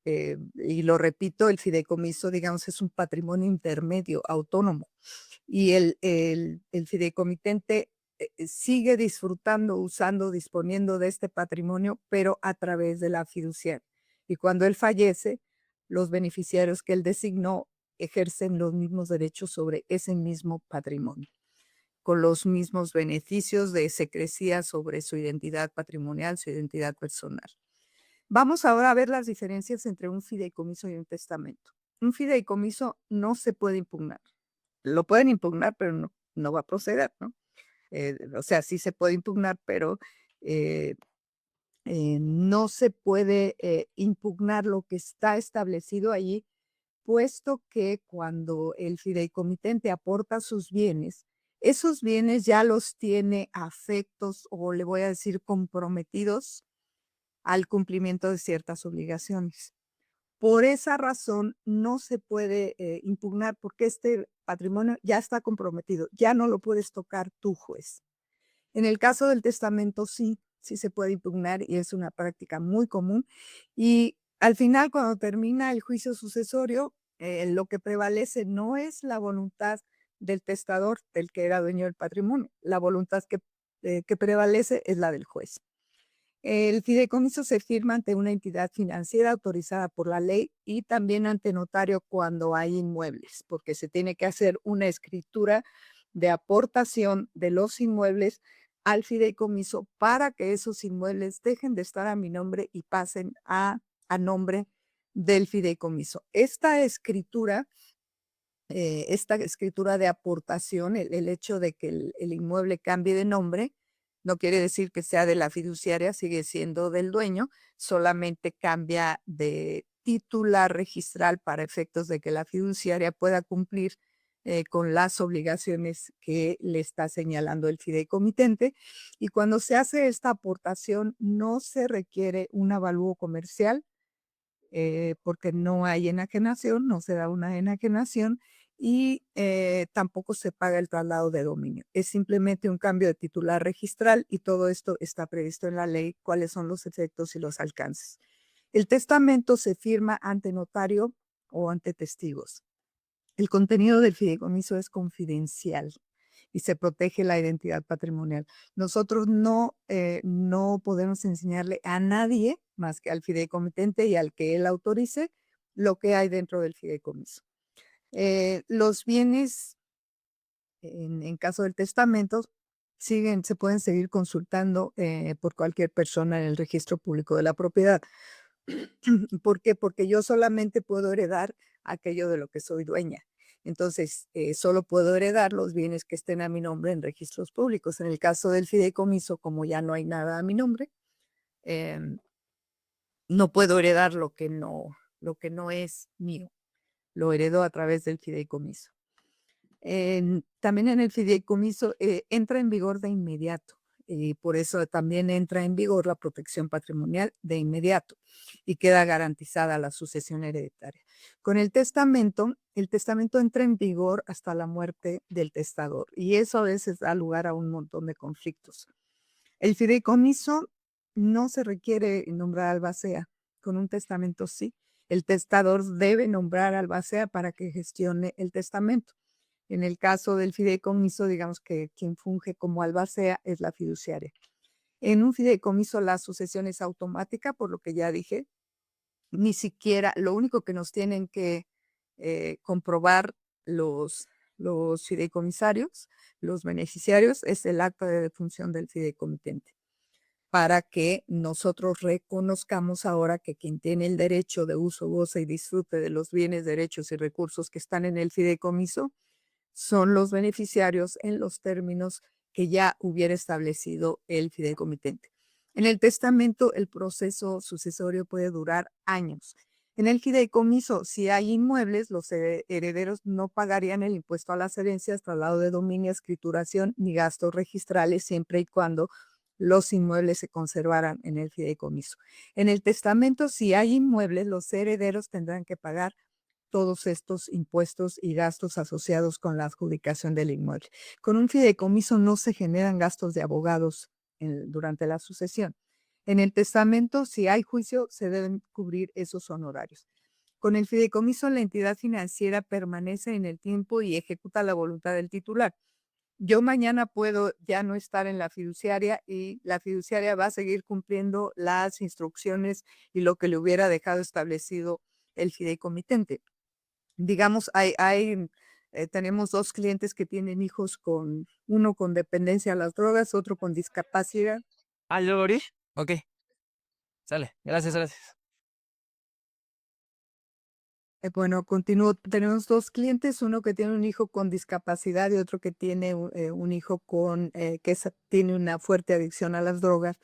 Y lo repito, el fideicomiso, digamos, es un patrimonio intermedio autónomo, y el fideicomitente, sigue disfrutando, usando, disponiendo de este patrimonio, pero a través de la fiduciaria. Y cuando él fallece, los beneficiarios que él designó ejercen los mismos derechos sobre ese mismo patrimonio, con los mismos beneficios de secrecía sobre su identidad patrimonial, su identidad personal. Vamos ahora a ver las diferencias entre un fideicomiso y un testamento. Un fideicomiso no se puede impugnar. Lo pueden impugnar, pero no va a proceder, ¿no? O sea, sí se puede impugnar, pero, eh, no se puede, impugnar lo que está establecido allí, puesto que cuando el fideicomitente aporta sus bienes, esos bienes ya los tiene afectos, o le voy a decir comprometidos al cumplimiento de ciertas obligaciones. Por esa razón, no se puede, impugnar, porque este patrimonio ya está comprometido, ya no lo puedes tocar tú, juez. En el caso del testamento, sí, sí se puede impugnar, y es una práctica muy común. Y al final, cuando termina el juicio sucesorio, lo que prevalece no es la voluntad del testador, del que era dueño del patrimonio. La voluntad que prevalece es la del juez. El fideicomiso se firma ante una entidad financiera autorizada por la ley, y también ante notario cuando hay inmuebles, porque se tiene que hacer una escritura de aportación de los inmuebles al fideicomiso para que esos inmuebles dejen de estar a mi nombre y pasen a nombre del fideicomiso. Esta escritura de aportación, el hecho de que el inmueble cambie de nombre, no quiere decir que sea de la fiduciaria, sigue siendo del dueño, solamente cambia de titular registral para efectos de que la fiduciaria pueda cumplir, con las obligaciones que le está señalando el fideicomitente. Y cuando se hace esta aportación, no se requiere un avalúo comercial, porque no hay enajenación, no se da una enajenación, y, tampoco se paga el traslado de dominio. Es simplemente un cambio de titular registral, y todo esto está previsto en la ley, cuáles son los efectos y los alcances. El testamento se firma ante notario o ante testigos. El contenido del fideicomiso es confidencial y se protege la identidad patrimonial. Nosotros no podemos enseñarle a nadie más que al fideicomitente y al que él autorice lo que hay dentro del fideicomiso. Los bienes, en caso del testamento, se pueden seguir consultando, por cualquier persona en el registro público de la propiedad. ¿Por qué? Porque yo solamente puedo heredar aquello de lo que soy dueña. Entonces, solo puedo heredar los bienes que estén a mi nombre en registros públicos. En el caso del fideicomiso, como ya no hay nada a mi nombre, em, no puedo heredar lo que no es mío. Lo heredo a través del fideicomiso. También en el fideicomiso, entra en vigor de inmediato, y por eso también entra en vigor la protección patrimonial de inmediato, y queda garantizada la sucesión hereditaria. Con el testamento entra en vigor hasta la muerte del testador, y eso a veces da lugar a un montón de conflictos. El fideicomiso no se requiere nombrar albacea. Con un testamento sí. El testador debe nombrar albacea para que gestione el testamento. En el caso del fideicomiso, digamos que quien funge como albacea es la fiduciaria. En un fideicomiso la sucesión es automática, por lo que ya dije, ni siquiera, lo único que nos tienen que comprobar los fideicomisarios, los beneficiarios, es el acta de defunción del fideicomitente, para que nosotros reconozcamos ahora que quien tiene el derecho de uso, goce y disfrute de los bienes, derechos y recursos que están en el fideicomiso son los beneficiarios en los términos que ya hubiera establecido el fideicomitente. En el testamento, el proceso sucesorio puede durar años. En el fideicomiso, si hay inmuebles, los herederos no pagarían el impuesto a las herencias, traslado de dominio, escrituración ni gastos registrales, siempre y cuando los inmuebles se conservaran en el fideicomiso. En el testamento, si hay inmuebles, los herederos tendrán que pagar todos estos impuestos y gastos asociados con la adjudicación del inmueble. Con un fideicomiso no se generan gastos de abogados durante la sucesión. En el testamento, si hay juicio, se deben cubrir esos honorarios. Con el fideicomiso, la entidad financiera permanece en el tiempo y ejecuta la voluntad del titular. Yo mañana puedo ya no estar en la fiduciaria y la fiduciaria va a seguir cumpliendo las instrucciones y lo que le hubiera dejado establecido el fideicomitente. Digamos, tenemos 2 clientes que tienen hijos uno con dependencia a las drogas, otro con discapacidad. Ah, ¿yo lo abrí? Ok, sale. Gracias, gracias. Bueno, continúo. Tenemos 2 clientes, uno que tiene un hijo con discapacidad y otro que tiene un hijo tiene una fuerte adicción a las drogas.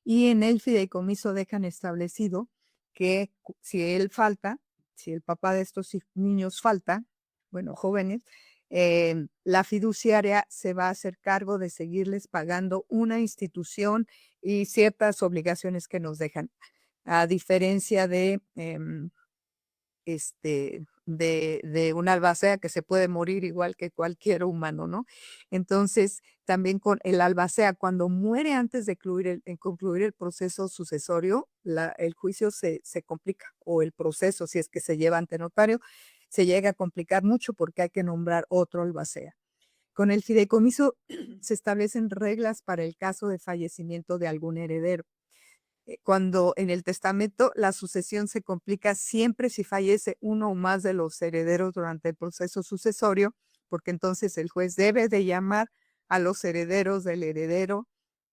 Y en el fideicomiso dejan establecido que si él falta, si el papá de estos niños falta, bueno, jóvenes, la fiduciaria se va a hacer cargo de seguirles pagando una institución y ciertas obligaciones que nos dejan. A diferencia de una albacea que se puede morir igual que cualquier humano, ¿no? Entonces, también con el albacea, cuando muere antes de concluir el proceso sucesorio, el juicio se complica, o el proceso, si es que se lleva ante notario, se llega a complicar mucho porque hay que nombrar otro albacea. Con el fideicomiso se establecen reglas para el caso de fallecimiento de algún heredero. Cuando en el testamento la sucesión se complica siempre si fallece uno o más de los herederos durante el proceso sucesorio, porque entonces el juez debe de llamar a los herederos del heredero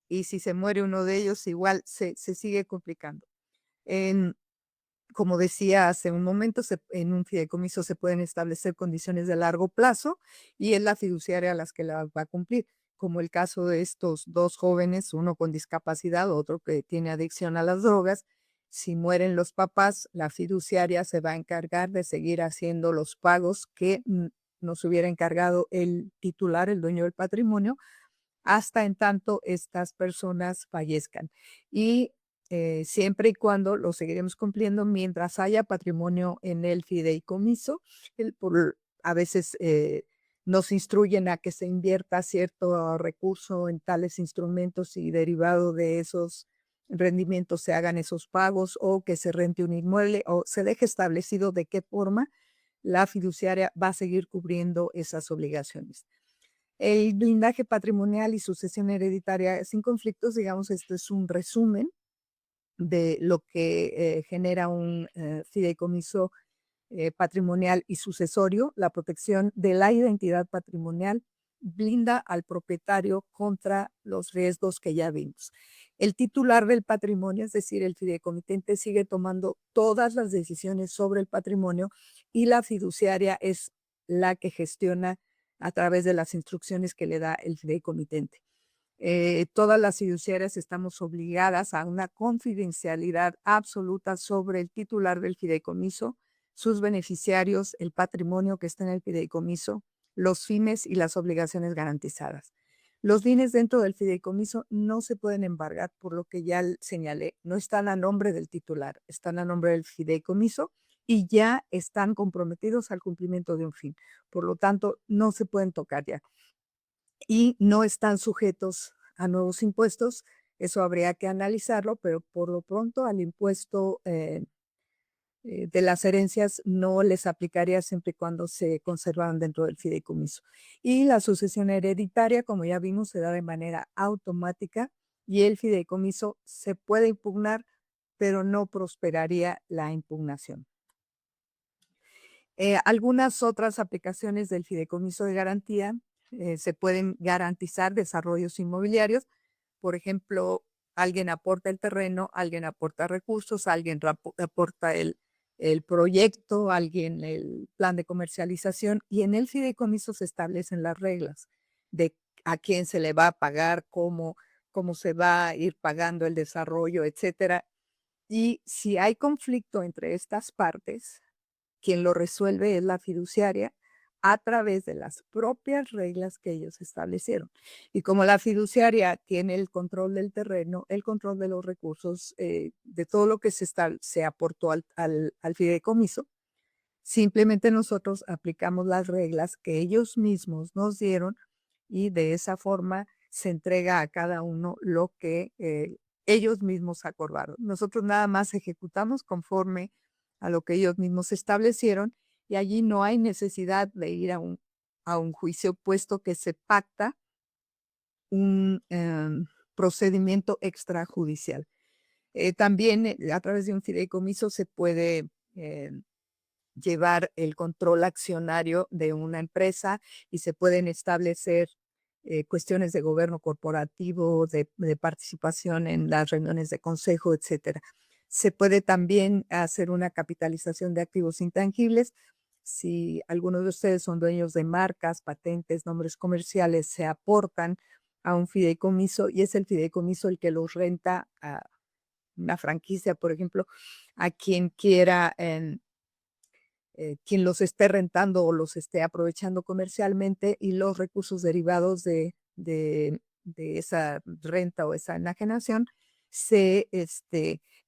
y si se muere uno de ellos igual se sigue complicando. Como decía hace un momento, en un fideicomiso se pueden establecer condiciones de largo plazo y es la fiduciaria a las que la va a cumplir, como el caso de estos 2 jóvenes, uno con discapacidad, otro que tiene adicción a las drogas. Si mueren los papás, la fiduciaria se va a encargar de seguir haciendo los pagos que nos hubiera encargado el titular, el dueño del patrimonio, hasta en tanto estas personas fallezcan. Y siempre y cuando lo seguiremos cumpliendo mientras haya patrimonio en el fideicomiso. A veces nos instruyen a que se invierta cierto recurso en tales instrumentos y derivado de esos rendimientos se hagan esos pagos o que se rente un inmueble o se deje establecido de qué forma la fiduciaria va a seguir cubriendo esas obligaciones. El blindaje patrimonial y sucesión hereditaria sin conflictos, digamos, esto es un resumen de lo que genera un fideicomiso patrimonial y sucesorio. La protección de la identidad patrimonial blinda al propietario contra los riesgos que ya vimos. El titular del patrimonio, es decir, el fideicomitente, sigue tomando todas las decisiones sobre el patrimonio y la fiduciaria es la que gestiona a través de las instrucciones que le da el fideicomitente. Todas las fiduciarias estamos obligadas a una confidencialidad absoluta sobre el titular del fideicomiso, sus beneficiarios, el patrimonio que está en el fideicomiso, los fines y las obligaciones garantizadas. Los bienes dentro del fideicomiso no se pueden embargar, por lo que ya señalé, no están a nombre del titular, están a nombre del fideicomiso y ya están comprometidos al cumplimiento de un fin. Por lo tanto, no se pueden tocar ya y no están sujetos a nuevos impuestos Eso habría que analizarlo, pero por lo pronto al impuesto de las herencias no les aplicaría siempre y cuando se conservaban dentro del fideicomiso. Y la sucesión hereditaria, como ya vimos, se da de manera automática y el fideicomiso se puede impugnar, pero no prosperaría la impugnación. Algunas otras aplicaciones del fideicomiso de garantía se pueden garantizar desarrollos inmobiliarios. Por ejemplo, alguien aporta el terreno, alguien aporta recursos, alguien aporta el proyecto, alguien el plan de comercialización y en el fideicomiso se establecen las reglas de a quién se le va a pagar, cómo se va a ir pagando el desarrollo, etcétera. Y si hay conflicto entre estas partes, quien lo resuelve es la fiduciaria a través de las propias reglas que ellos establecieron. Y como la fiduciaria tiene el control del terreno, el control de los recursos, de todo lo que se aportó al fideicomiso, simplemente nosotros aplicamos las reglas que ellos mismos nos dieron y de esa forma se entrega a cada uno lo que ellos mismos acordaron. Nosotros nada más ejecutamos conforme a lo que ellos mismos establecieron y allí no hay necesidad de ir a un juicio, puesto que se pacta un procedimiento extrajudicial. También a través de un fideicomiso se puede llevar el control accionario de una empresa y se pueden establecer cuestiones de gobierno corporativo, de participación en las reuniones de consejo, etcétera. Se puede también hacer una capitalización de activos intangibles. Si algunos de ustedes son dueños de marcas, patentes, nombres comerciales, se aportan a un fideicomiso y es el fideicomiso el que los renta a una franquicia, por ejemplo, a quien quiera quien los esté rentando o los esté aprovechando comercialmente y los recursos derivados de esa renta o esa enajenación se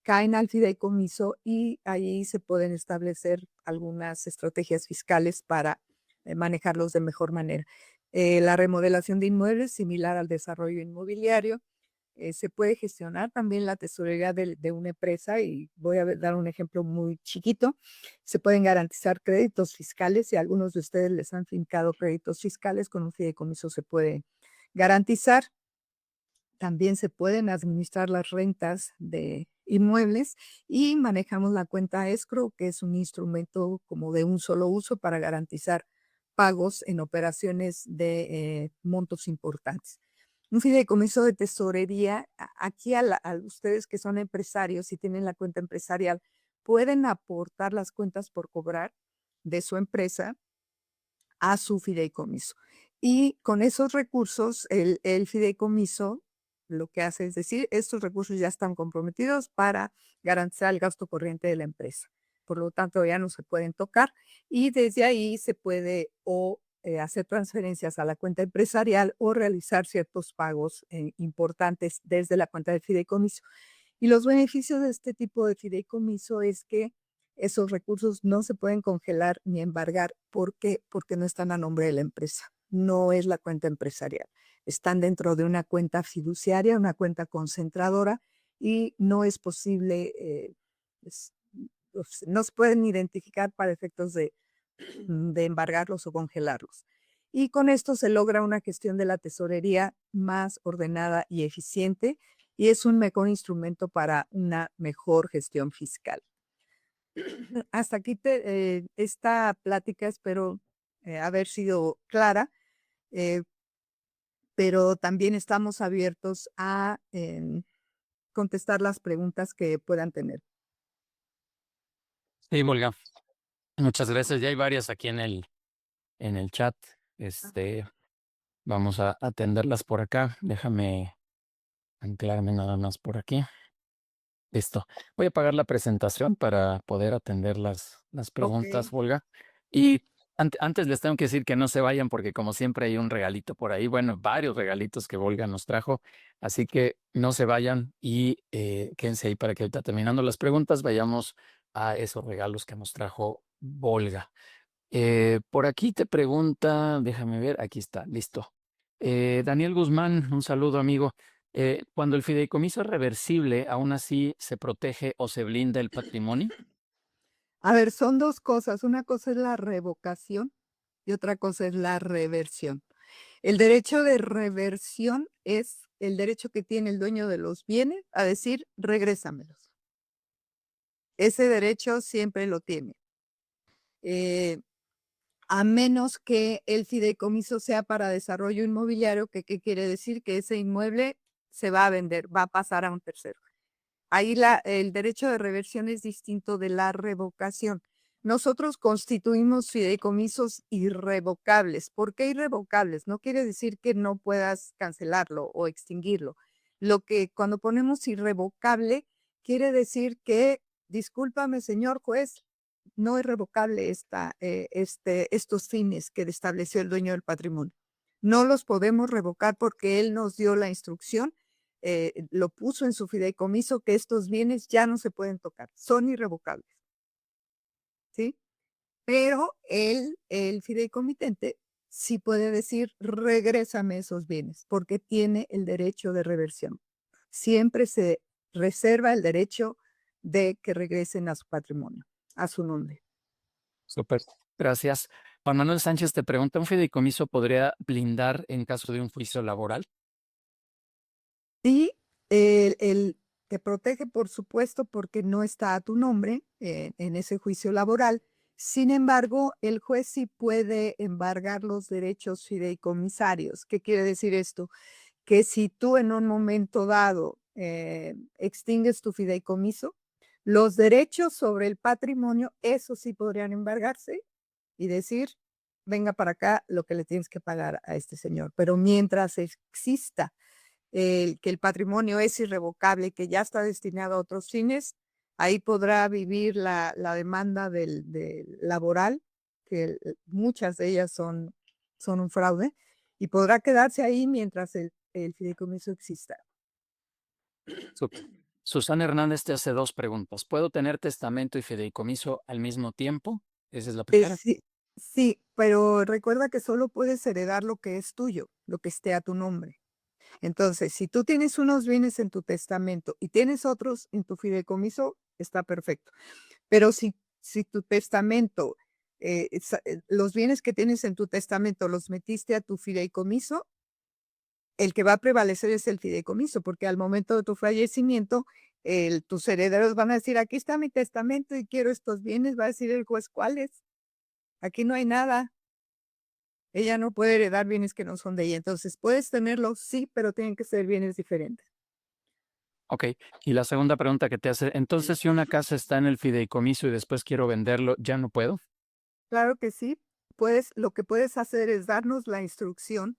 caen al fideicomiso y ahí se pueden establecer algunas estrategias fiscales para manejarlos de mejor manera. La remodelación de inmuebles, similar al desarrollo inmobiliario, se puede gestionar también la tesorería de una empresa y voy a dar un ejemplo muy chiquito. Se pueden garantizar créditos fiscales. Si a algunos de ustedes les han fincado créditos fiscales, con un fideicomiso se puede garantizar. También se pueden administrar las rentas de inmuebles y manejamos la cuenta escrow, que es un instrumento como de un solo uso para garantizar pagos en operaciones de montos importantes. Un fideicomiso de tesorería, aquí a ustedes que son empresarios y tienen la cuenta empresarial, pueden aportar las cuentas por cobrar de su empresa a su fideicomiso. Y con esos recursos, el fideicomiso lo que hace es decir, estos recursos ya están comprometidos para garantizar el gasto corriente de la empresa. Por lo tanto, ya no se pueden tocar y desde ahí se puede hacer transferencias a la cuenta empresarial o realizar ciertos pagos importantes desde la cuenta del fideicomiso. Y los beneficios de este tipo de fideicomiso es que esos recursos no se pueden congelar ni embargar. ¿Por qué? Porque no están a nombre de la empresa. No es la cuenta empresarial. Están dentro de una cuenta fiduciaria, una cuenta concentradora y no es posible, no se pueden identificar para efectos de embargarlos o congelarlos. Y con esto se logra una gestión de la tesorería más ordenada y eficiente y es un mejor instrumento para una mejor gestión fiscal. Hasta aquí esta plática espero haber sido clara, pero también estamos abiertos a contestar las preguntas que puedan tener. Sí, Olga, muchas gracias. Ya hay varias aquí en el chat. Vamos a atenderlas por acá. Déjame anclarme nada más por aquí. Listo. Voy a apagar la presentación para poder atender las preguntas, Ok. Olga. Y antes les tengo que decir que no se vayan porque como siempre hay un regalito por ahí. Bueno, varios regalitos que Olga nos trajo. Así que no se vayan y quédense ahí para que ahorita terminando las preguntas vayamos a esos regalos que nos trajo Olga. Por aquí te pregunta, déjame ver, aquí está, listo. Daniel Guzmán, un saludo amigo. Cuando el fideicomiso es reversible, ¿aún así se protege o se blinda el patrimonio? A ver, son 2 cosas. Una cosa es la revocación y otra cosa es la reversión. El derecho de reversión es el derecho que tiene el dueño de los bienes a decir: "Regrésamelos". Ese derecho siempre lo tiene. Eh, a menos que el fideicomiso sea para desarrollo inmobiliario, que, ¿qué quiere decir? Que ese inmueble se va a vender, va a pasar a un tercero. Ahí el derecho de reversión es distinto de la revocación. Nosotros constituimos fideicomisos irrevocables. ¿Por qué irrevocables? No quiere decir que no puedas cancelarlo o extinguirlo. Lo que cuando ponemos irrevocable quiere decir que, discúlpame, señor juez, no es revocable estos fines que estableció el dueño del patrimonio. No los podemos revocar porque él nos dio la instrucción, lo puso en su fideicomiso, que estos bienes ya no se pueden tocar, son irrevocables, ¿sí? Pero el fideicomitente sí puede decir: "Regrésame esos bienes", porque tiene el derecho de reversión. Siempre se reserva el derecho de que regresen a su patrimonio, a su nombre. Súper, gracias. Juan Manuel Sánchez te pregunta, ¿un fideicomiso podría blindar en caso de un juicio laboral? Y el te protege, por supuesto, porque no está a tu nombre en ese juicio laboral. Sin embargo, el juez sí puede embargar los derechos fideicomisarios. ¿Qué quiere decir esto? Que si tú en un momento dado extingues tu fideicomiso, los derechos sobre el patrimonio, eso sí podrían embargarse y decir: "Venga para acá lo que le tienes que pagar a este señor". Pero mientras exista que el patrimonio es irrevocable, que ya está destinado a otros fines, ahí podrá vivir la demanda del laboral, que muchas de ellas son un fraude, y podrá quedarse ahí mientras el fideicomiso exista. Súper. Susana Hernández te hace dos preguntas. ¿Puedo tener testamento y fideicomiso al mismo tiempo? Esa es la primera. Sí, sí, pero recuerda que solo puedes heredar lo que es tuyo, lo que esté a tu nombre. Entonces, si tú tienes unos bienes en tu testamento y tienes otros en tu fideicomiso, está perfecto. Pero si tu testamento, los bienes que tienes en tu testamento los metiste a tu fideicomiso, el que va a prevalecer es el fideicomiso, porque al momento de tu fallecimiento, tus herederos van a decir: "Aquí está mi testamento y quiero estos bienes", va a decir el juez: "¿Cuáles? Aquí no hay nada". Ella no puede heredar bienes que no son de ella. Entonces, puedes tenerlos, sí, pero tienen que ser bienes diferentes. Ok. Y la segunda pregunta que te hace, entonces si una casa está en el fideicomiso y después quiero venderlo, ¿ya no puedo? Claro que sí. Lo que puedes hacer es darnos la instrucción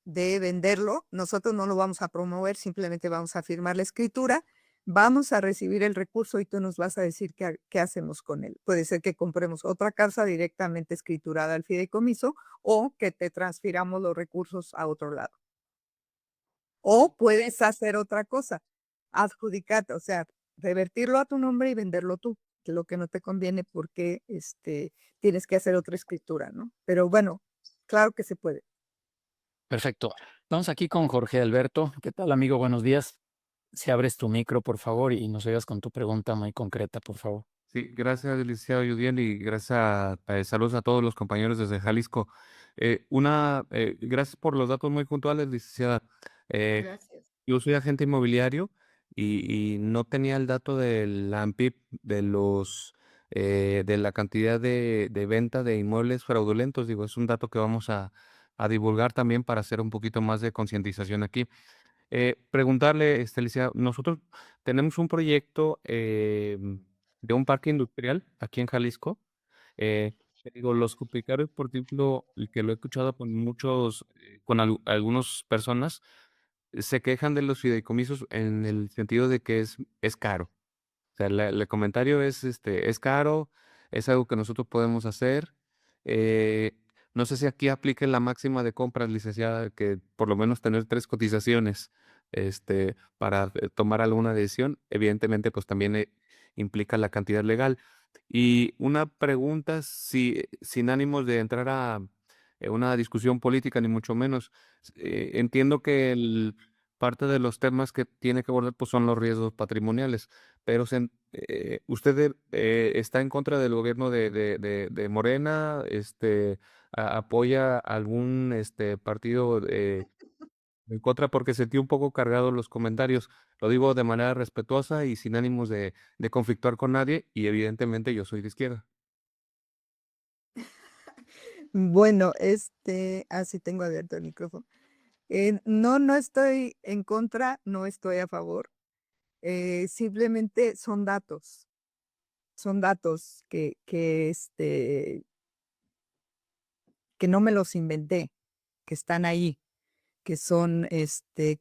de venderlo. Nosotros no lo vamos a promover, simplemente vamos a firmar la escritura, vamos a recibir el recurso y tú nos vas a decir qué hacemos con él. Puede ser que compremos otra casa directamente escriturada al fideicomiso o que te transfiramos los recursos a otro lado. O puedes hacer otra cosa, adjudicarte, o sea, revertirlo a tu nombre y venderlo tú, lo que no te conviene porque tienes que hacer otra escritura, ¿no? Pero bueno, claro que se puede. Perfecto. Vamos aquí con Jorge Alberto. ¿Qué tal, amigo? Buenos días. Si abres tu micro, por favor, y nos ayudas con tu pregunta muy concreta, por favor. Sí, gracias, licenciado Yudiel, y gracias, saludos a todos los compañeros desde Jalisco. Gracias por los datos muy puntuales, licenciada. Eh, Gracias. yo soy agente inmobiliario y no tenía el dato del AMPIP de la cantidad de venta de inmuebles fraudulentos. Digo, es un dato que vamos a divulgar también para hacer un poquito más de concientización aquí. Preguntarle, licenciado, nosotros tenemos un proyecto de un parque industrial aquí en Jalisco. Eh, Te digo, los propietarios, por ejemplo, el que lo he escuchado con muchos, algunas personas, se quejan de los fideicomisos en el sentido de que es caro. O sea, el comentario es caro, es algo que nosotros podemos hacer. Eh, no sé si aquí aplique la máxima de compras, licenciada, que por lo menos tener 3 cotizaciones, para tomar alguna decisión. Evidentemente, pues también implica la cantidad legal. Y una pregunta, sin ánimos de entrar a una discusión política, ni mucho menos. Entiendo que parte de los temas que tiene que abordar, pues, son los riesgos patrimoniales. Pero ¿usted está en contra del gobierno de Morena? ¿Apoya algún partido en contra? Porque sentí un poco cargados los comentarios. Lo digo de manera respetuosa y sin ánimos de conflictuar con nadie, y evidentemente yo soy de izquierda. Bueno, así tengo abierto el micrófono. No, no estoy en contra, no estoy a favor. Simplemente son datos que no me los inventé, que están ahí, que son, que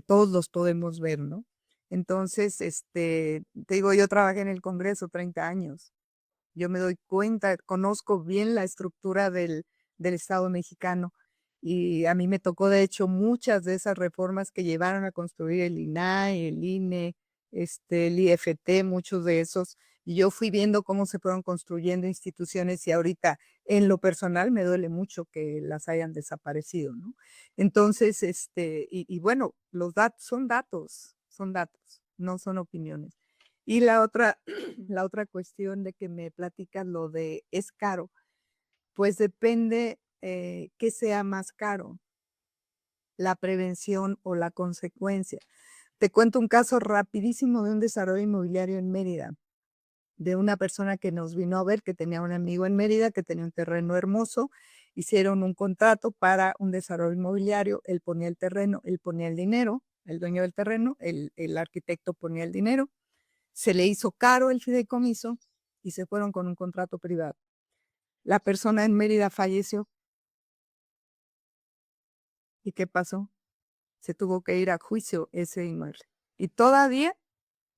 todos los podemos ver, ¿no? Entonces, te digo, yo trabajé en el Congreso 30 años. Yo me doy cuenta, conozco bien la estructura del Estado mexicano y a mí me tocó, de hecho, muchas de esas reformas que llevaron a construir el INAI, el INE, el IFT, muchos de esos. Y yo fui viendo cómo se fueron construyendo instituciones y ahorita, en lo personal, me duele mucho que las hayan desaparecido, ¿no? Entonces, y bueno, los datos, son datos, no son opiniones. Y la otra, la otra cuestión de que me platicas lo de es caro, pues depende qué sea más caro, la prevención o la consecuencia. Te cuento un caso rapidísimo de un desarrollo inmobiliario en Mérida, de una persona que nos vino a ver, que tenía un amigo en Mérida, que tenía un terreno hermoso. Hicieron un contrato para un desarrollo inmobiliario, él ponía el terreno, él ponía el dinero, el dueño del terreno, el arquitecto ponía el dinero. Se le hizo caro el fideicomiso y se fueron con un contrato privado. La persona en Mérida falleció. ¿Y qué pasó? Se tuvo que ir a juicio ese inmueble. Y todavía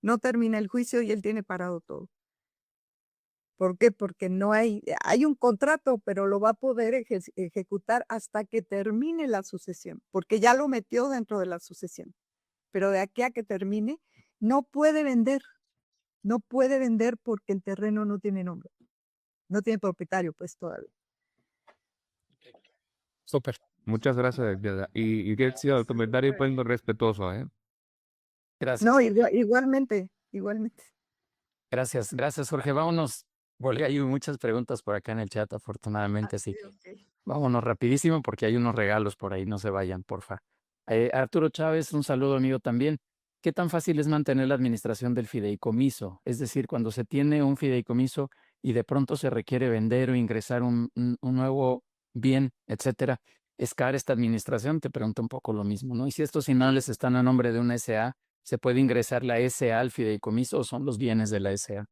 no termina el juicio y él tiene parado todo. ¿Por qué? Porque no hay un contrato, pero lo va a poder ejecutar hasta que termine la sucesión, porque ya lo metió dentro de la sucesión. Pero de aquí a que termine, no puede vender. No puede vender porque el terreno no tiene nombre. No tiene propietario, pues todavía. Súper. Muchas gracias, Elvira. Y que sido el comentario, pues, muy respetuoso, ¿eh? No, Gracias. igualmente, igualmente. Gracias, gracias, Jorge. Vámonos. Porque hay muchas preguntas por acá en el chat, Ah, afortunadamente, así sí, que ok. vámonos rapidísimo porque hay unos regalos por ahí, no se vayan, porfa. Arturo Chávez, un saludo amigo también. ¿Qué tan fácil es mantener la administración del fideicomiso? Es decir, cuando se tiene un fideicomiso y de pronto se requiere vender o ingresar un nuevo bien, etcétera, ¿es cara esta administración? Te pregunto un poco lo mismo, ¿no? Y si estos inmuebles están a nombre de una SA, ¿se puede ingresar la SA al fideicomiso o son los bienes de la SA?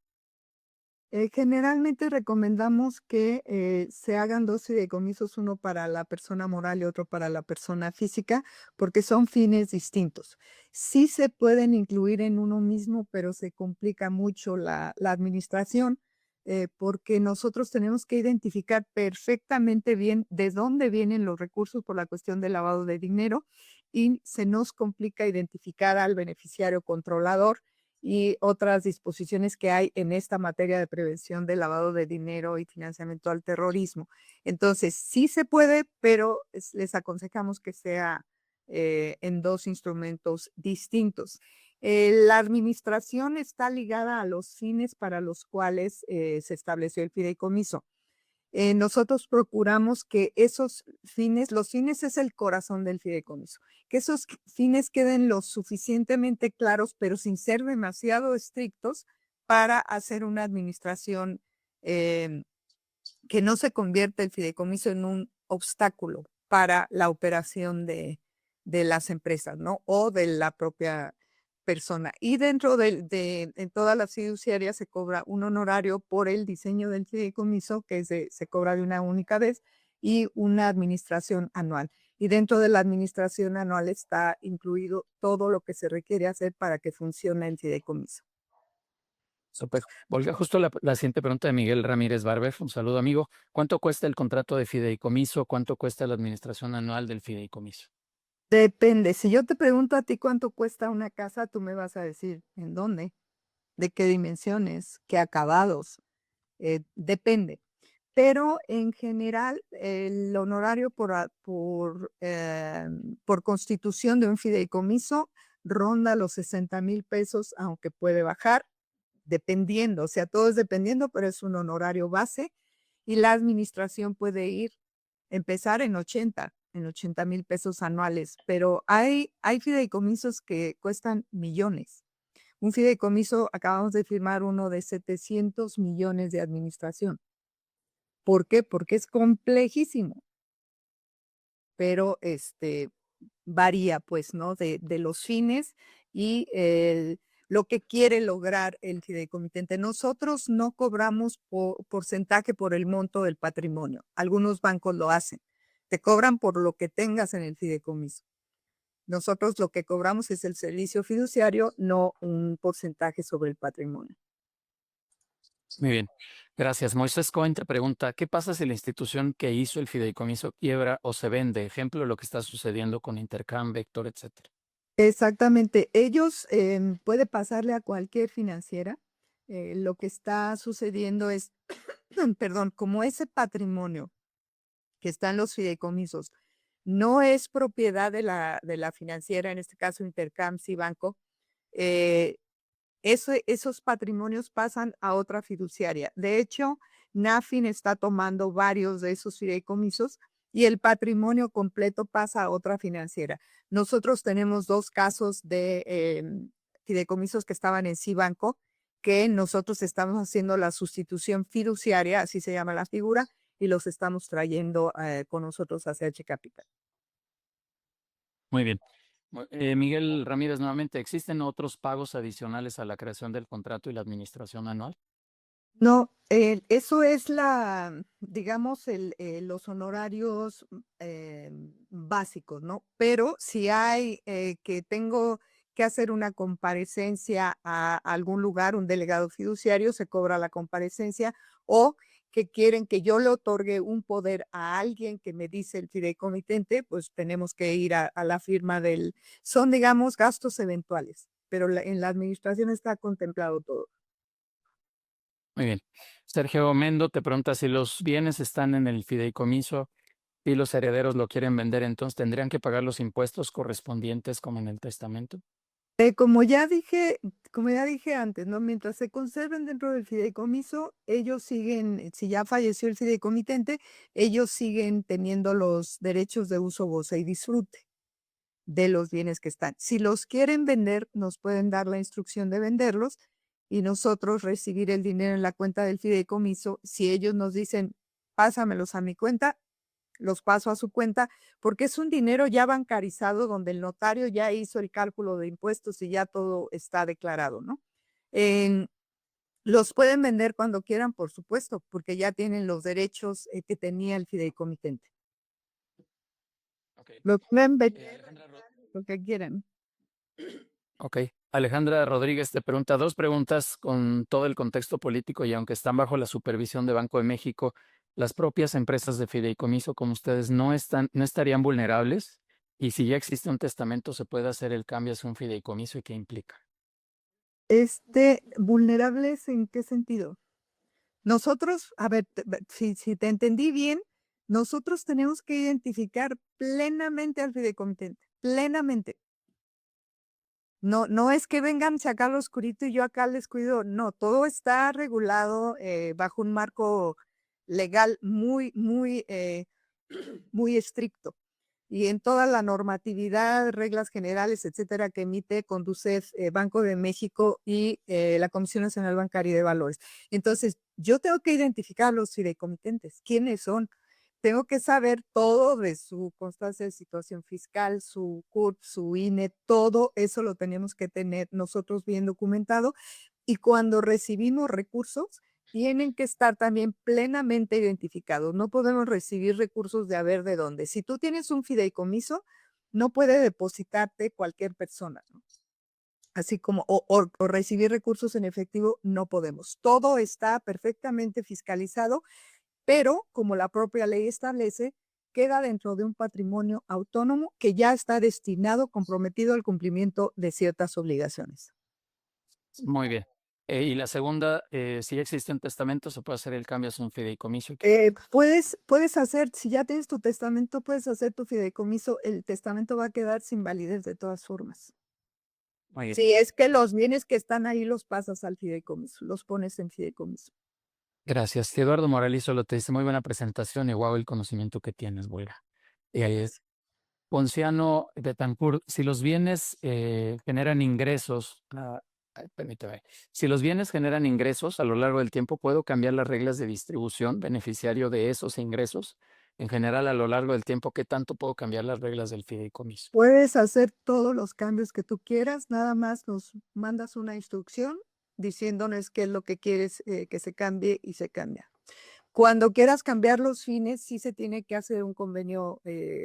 Generalmente recomendamos que se hagan 2 fideicomisos, uno para la persona moral y otro para la persona física, porque son fines distintos. Sí se pueden incluir en uno mismo, pero se complica mucho la administración, porque nosotros tenemos que identificar perfectamente bien de dónde vienen los recursos por la cuestión del lavado de dinero y se nos complica identificar al beneficiario controlador y otras disposiciones que hay en esta materia de prevención del lavado de dinero y financiamiento al terrorismo. Entonces, sí se puede, pero les aconsejamos que sea en 2 instrumentos distintos. La administración está ligada a los fines para los cuales se estableció el fideicomiso. Nosotros procuramos que esos fines, los fines es el corazón del fideicomiso, que esos fines queden lo suficientemente claros, pero sin ser demasiado estrictos para hacer una administración que no se convierta el fideicomiso en un obstáculo para la operación de las empresas, ¿no? O de la propia persona. Y dentro en todas las fiduciarias se cobra un honorario por el diseño del fideicomiso, que se cobra de una única vez, y una administración anual. Y dentro de la administración anual está incluido todo lo que se requiere hacer para que funcione el fideicomiso. Súper. Volga, justo la siguiente pregunta de Miguel Ramírez Barber. Un saludo, amigo. ¿Cuánto cuesta el contrato de fideicomiso? ¿Cuánto cuesta la administración anual del fideicomiso? Depende. Si yo te pregunto a ti cuánto cuesta una casa, tú me vas a decir en dónde, de qué dimensiones, qué acabados. Depende. pero en general el honorario por constitución de un fideicomiso ronda los 60,000 pesos, aunque puede bajar, dependiendo, o sea, todo es dependiendo, pero es un honorario base y la administración puede empezar en 80,000 pesos anuales, pero hay fideicomisos que cuestan millones. Un fideicomiso, acabamos de firmar uno de 700 millones de administración. ¿Por qué? Porque es complejísimo, pero varía, pues, ¿no? De los fines y lo que quiere lograr el fideicomitente. Nosotros no cobramos porcentaje por el monto del patrimonio. Algunos bancos lo hacen. Te cobran por lo que tengas en el fideicomiso. Nosotros lo que cobramos es el servicio fiduciario, no un porcentaje sobre el patrimonio. Muy bien, gracias. Moisés Cohen te pregunta, ¿qué pasa si la institución que hizo el fideicomiso quiebra o se vende? Ejemplo, lo que está sucediendo con Intercam, Vector, etcétera. Exactamente. Ellos puede pasarle a cualquier financiera. Lo que está sucediendo es, perdón, como ese patrimonio que está en los fideicomisos no es propiedad de la financiera, en este caso Intercam, Banco, esos patrimonios pasan a otra fiduciaria. De hecho, NAFIN está tomando varios de esos fideicomisos y el patrimonio completo pasa a otra financiera. Nosotros tenemos 2 casos de fideicomisos que estaban en Cibanco, que nosotros estamos haciendo la sustitución fiduciaria, así se llama la figura, y los estamos trayendo con nosotros a CH Capital. Muy bien. Miguel Ramírez, nuevamente, ¿existen otros pagos adicionales a la creación del contrato y la administración anual? No, eso es digamos, los honorarios básicos, ¿no? Pero si hay que tengo que hacer una comparecencia a algún lugar, un delegado fiduciario, se cobra la comparecencia, o que quieren que yo le otorgue un poder a alguien que me dice el fideicomitente, pues tenemos que ir a la firma son, digamos, gastos eventuales, pero en la administración está contemplado todo. Muy bien. Sergio Mendo te pregunta si los bienes están en el fideicomiso y los herederos lo quieren vender, entonces tendrían que pagar los impuestos correspondientes como en el testamento. Como ya dije antes, ¿no? Mientras se conserven dentro del fideicomiso, ellos siguen, si ya falleció el fideicomitente, ellos siguen teniendo los derechos de uso, goce y disfrute de los bienes que están. Si los quieren vender, nos pueden dar la instrucción de venderlos y nosotros recibir el dinero en la cuenta del fideicomiso. Si ellos nos dicen, pásamelos a mi cuenta, los paso a su cuenta, porque es un dinero ya bancarizado donde el notario ya hizo el cálculo de impuestos y ya todo está declarado, ¿no? Los pueden vender cuando quieran, por supuesto, porque ya tienen los derechos que tenía el fideicomitente. Okay. Lo pueden vender lo que quieran. Ok. Alejandra Rodríguez te pregunta 2 preguntas con todo el contexto político y aunque están bajo la supervisión de Banco de México, las propias empresas de fideicomiso como ustedes no estarían vulnerables y si ya existe un testamento se puede hacer el cambio hacia un fideicomiso y qué implica. ¿Vulnerables en qué sentido? Nosotros, a ver, si te entendí bien, nosotros tenemos que identificar plenamente al fideicomitente, plenamente. No es que vengan a acá al oscurito y yo acá les cuido. No, todo está regulado bajo un marco legal muy estricto. Y en toda la normatividad, reglas generales, etcétera, que emite Conducef, Banco de México y la Comisión Nacional Bancaria y de Valores. Entonces, yo tengo que identificar a los fideicomitentes. ¿Quiénes son? Tengo que saber todo de su constancia de situación fiscal, su CURP, su INE, todo eso lo tenemos que tener nosotros bien documentado. Y cuando recibimos recursos, tienen que estar también plenamente identificados. No podemos recibir recursos de a ver de dónde. Si tú tienes un fideicomiso, no puede depositarte cualquier persona, ¿no? Así como, o recibir recursos en efectivo, no podemos. Todo está perfectamente fiscalizado, pero como la propia ley establece, queda dentro de un patrimonio autónomo que ya está destinado, comprometido al cumplimiento de ciertas obligaciones. Muy bien. Y la segunda, si ya existe un testamento, se puede hacer el cambio a un fideicomiso. Puedes hacer, si ya tienes tu testamento, puedes hacer tu fideicomiso. El testamento va a quedar sin validez de todas formas. Muy bien. Si es que los bienes que están ahí los pasas al fideicomiso, los pones en fideicomiso. Gracias. Eduardo Morales solo te dice muy buena presentación y guau el conocimiento que tienes, Volga. Y ahí es Ponciano Betancourt, si los bienes generan ingresos, permíteme, si los bienes generan ingresos a lo largo del tiempo, ¿puedo cambiar las reglas de distribución beneficiario de esos ingresos? En general, a lo largo del tiempo, ¿qué tanto puedo cambiar las reglas del fideicomiso? Puedes hacer todos los cambios que tú quieras, nada más nos mandas una instrucción diciéndonos qué es lo que quieres que se cambie y se cambia. Cuando quieras cambiar los fines, sí se tiene que hacer un convenio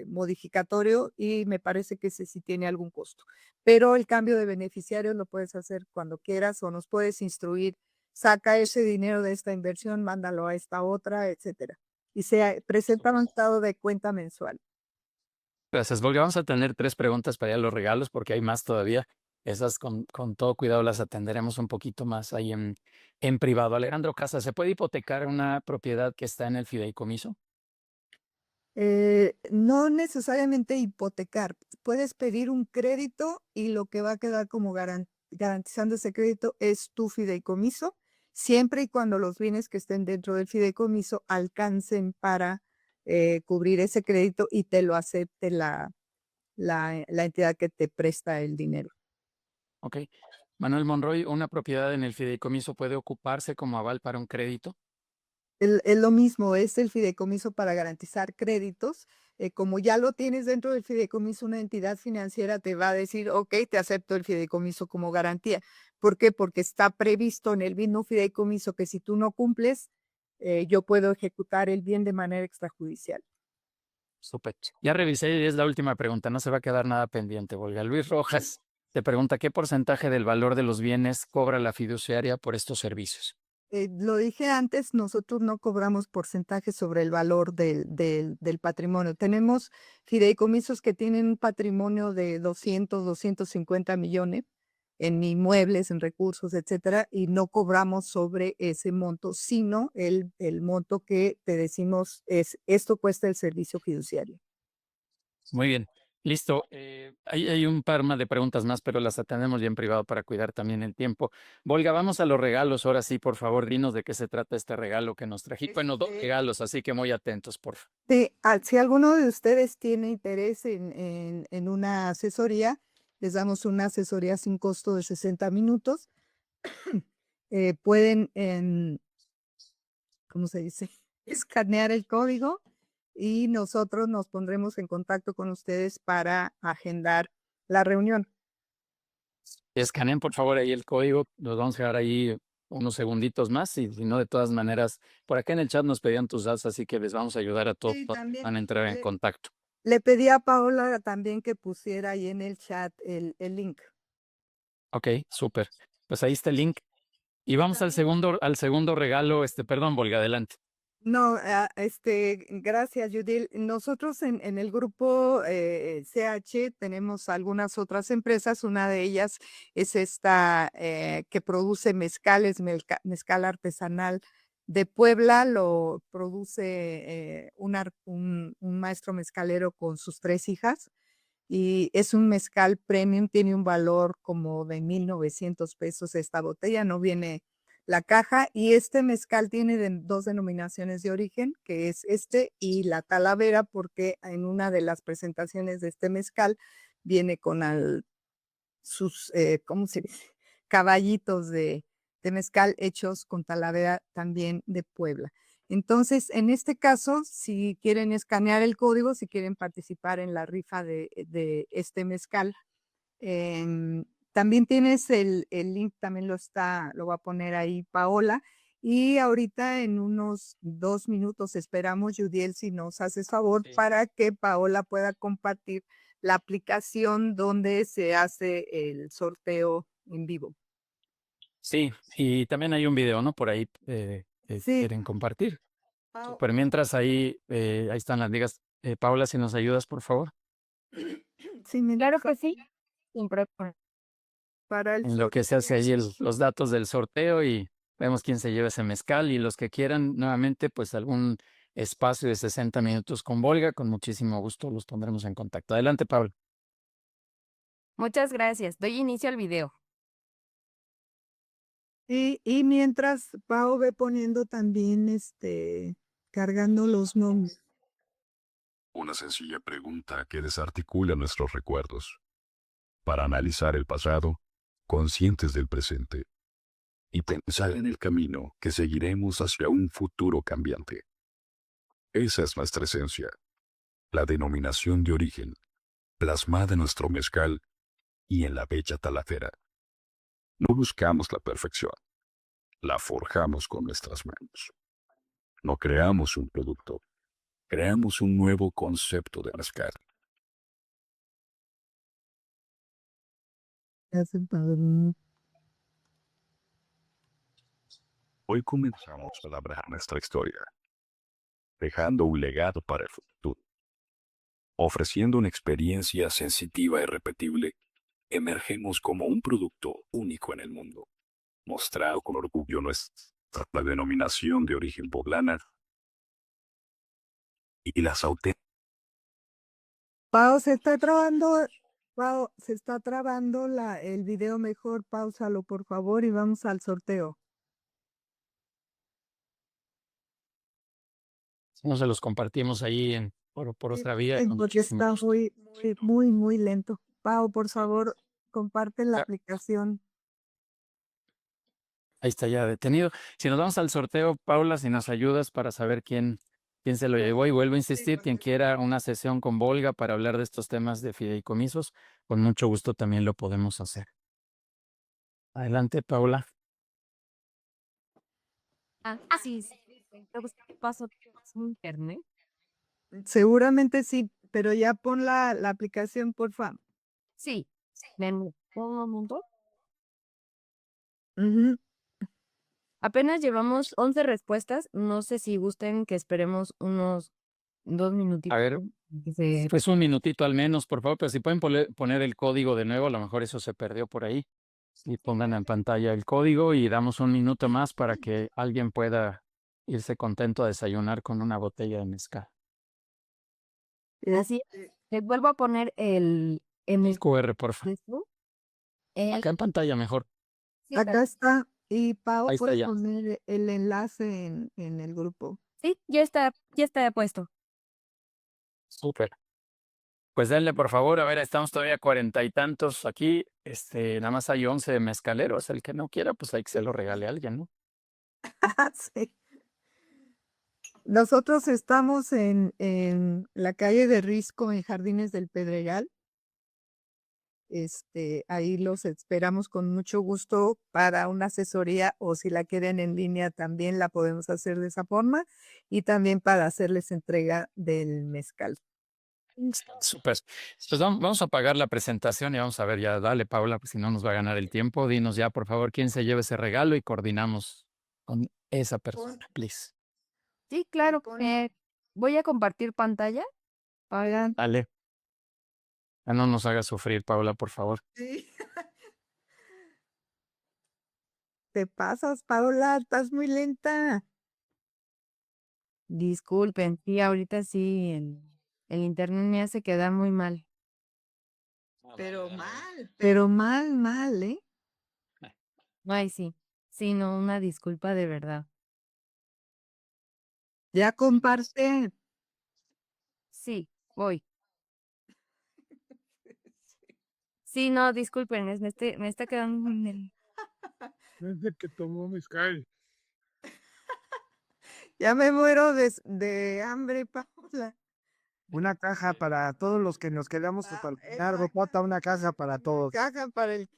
modificatorio y me parece que ese sí tiene algún costo. Pero el cambio de beneficiario lo puedes hacer cuando quieras o nos puedes instruir, saca ese dinero de esta inversión, mándalo a esta otra, etcétera. Y se presenta un estado de cuenta mensual. Gracias, Volga. Vamos a tener 3 preguntas para ya los regalos, porque hay más todavía. Esas con todo cuidado las atenderemos un poquito más ahí en privado. Alejandro Casa, ¿se puede hipotecar una propiedad que está en el fideicomiso? No necesariamente hipotecar, puedes pedir un crédito y lo que va a quedar como garantizando ese crédito es tu fideicomiso, siempre y cuando los bienes que estén dentro del fideicomiso alcancen para cubrir ese crédito y te lo acepte la entidad que te presta el dinero. Ok. Manuel Monroy, ¿una propiedad en el fideicomiso puede ocuparse como aval para un crédito? Es lo mismo, es el fideicomiso para garantizar créditos. Como ya lo tienes dentro del fideicomiso, una entidad financiera te va a decir, ok, te acepto el fideicomiso como garantía. ¿Por qué? Porque está previsto en el mismo fideicomiso que si tú no cumples, yo puedo ejecutar el bien de manera extrajudicial. Súper. Ya revisé y es la última pregunta, no se va a quedar nada pendiente, Volga. Luis Rojas te pregunta, ¿qué porcentaje del valor de los bienes cobra la fiduciaria por estos servicios? Lo dije antes, nosotros no cobramos porcentaje sobre el valor del patrimonio. Tenemos fideicomisos que tienen un patrimonio de 250 millones en inmuebles, en recursos, etcétera, y no cobramos sobre ese monto, sino el monto que te decimos es, esto cuesta el servicio fiduciario. Muy bien, listo. Hay un par más de preguntas más, pero las atendemos ya en privado para cuidar también el tiempo. Volga, vamos a los regalos. Ahora sí, por favor, dinos de qué se trata este regalo que nos trajiste. Bueno, 2 regalos, así que muy atentos, por favor. Si alguno de ustedes tiene interés en una asesoría, les damos una asesoría sin costo de 60 minutos. Pueden, ¿cómo se dice? Escanear el código y nosotros nos pondremos en contacto con ustedes para agendar la reunión. Escaneen, por favor, ahí el código. Los vamos a dejar ahí unos segunditos más y si no, de todas maneras, por acá en el chat nos pedían tus datos, así que les vamos a ayudar a todos. Sí, también Van a entrar en contacto. le pedí a Paola también que pusiera ahí en el chat el link. Ok, súper. Pues ahí está el link. Y vamos al segundo regalo. Perdón, Volga, adelante. No, gracias, Judith. Nosotros en el grupo CH tenemos algunas otras empresas. Una de ellas es esta que produce mezcales, mezcal artesanal de Puebla. Lo produce un maestro mezcalero con sus 3 hijas. Y es un mezcal premium, tiene un valor como de 1,900 pesos esta botella, no viene la caja. Y este mezcal tiene 2 denominaciones de origen, que es este y la Talavera, porque en una de las presentaciones de este mezcal viene con sus, ¿cómo se dice? Caballitos de mezcal hechos con Talavera también de Puebla. Entonces, en este caso, si quieren escanear el código, si quieren participar en la rifa de este mezcal, también tienes el link, también lo va a poner ahí Paola. Y ahorita en unos 2 minutos esperamos, Yudiel, si nos haces favor, Sí. para que Paola pueda compartir la aplicación donde se hace el sorteo en vivo. Sí, y también hay un video, ¿no? Por ahí que Sí. quieren compartir. Pao, Pero mientras ahí están las ligas. Paula, si nos ayudas, por favor. sí, Claro que sí, sin problema. para el En lo que se hace sorteo. ahí los datos del sorteo y vemos quién se lleva ese mezcal y los que quieran nuevamente, pues algún espacio de 60 minutos con Volga, con muchísimo gusto los pondremos en contacto. Adelante, Pablo. Muchas gracias. Doy inicio al video. Y mientras Pau ve poniendo también, cargando los nombres. Una sencilla pregunta que desarticula nuestros recuerdos, para analizar el pasado, conscientes del presente, y pensar en el camino que seguiremos hacia un futuro cambiante. Esa es nuestra esencia, la denominación de origen, plasmada en nuestro mezcal y en la bella talafera. No buscamos la perfección, la forjamos con nuestras manos. No creamos un producto, creamos un nuevo concepto de mezcal. Hoy comenzamos a labrar nuestra historia, dejando un legado para el futuro. Ofreciendo una experiencia sensitiva y repetible, emergemos como un producto único en el mundo, mostrado con orgullo nuestra denominación de origen poblana y las auténticas. Pau, se está trabando, Pau, se está trabando el video mejor, páusalo por favor y vamos al sorteo. No se los compartimos ahí por otra vía. Con Porque muchísimo está gusto. muy lento. Pau, por favor, comparte la Ah. aplicación. Ahí está ya detenido. Si nos vamos al sorteo, Paula, si nos ayudas para saber quién se lo llevó. Y vuelvo a insistir, quien quiera una sesión con Volga para hablar de estos temas de fideicomisos, con mucho gusto también lo podemos hacer. Adelante, Paula. Sí. Paso su internet. Seguramente sí, pero ya pon la aplicación, porfa. Sí. Ven, un momento. Ujú. Apenas llevamos 11 respuestas. No sé si gusten que esperemos unos 2 minutitos. A ver, que se- pues un minutito al menos, por favor, pero si pueden poner el código de nuevo, a lo mejor eso se perdió por ahí. Y pongan en pantalla el código y damos un minuto más para que alguien pueda irse contento a desayunar con una botella de mezcal. Así. Te vuelvo a poner el QR, por favor. Facebook. El- Acá en pantalla mejor. sí, Acá está. Y Pau, Ahí está puedes ya. poner el enlace en el grupo. sí, ya está puesto. Súper. Pues denle, por favor, a ver, estamos todavía 40 y tantos aquí. Nada más hay 11 mezcaleros. El que no quiera, pues hay que se lo regale a alguien, ¿no? Sí. Nosotros estamos en la calle de Risco, en Jardines del Pedregal. Ahí los esperamos con mucho gusto para una asesoría o si la quieren en línea también la podemos hacer de esa forma y también para hacerles entrega del mezcal. Súper. Pues vamos a pagar la presentación y vamos a ver ya. Dale, Paula, pues si no nos va a ganar el tiempo. Dinos ya, por favor, quién se lleva ese regalo y coordinamos con esa persona, please. Sí, claro. pone- Voy a compartir pantalla. Pagan. Dale. Ya no nos hagas sufrir, Paula, por favor. Sí. Te pasas, Paula, estás muy lenta. Disculpen, sí, ahorita sí, el internet me hace quedar muy mal. Pero mal, ¿eh? Ay, sí. Sí, no, una disculpa de verdad. Ya comparte. Sí, voy. Sí, no, disculpen, me está quedando en el... Desde que tomó mezcal. Ya me muero de hambre, Paula. Una caja para todos los que nos quedamos para terminar, Ropota, una caja para todos. Caja para el...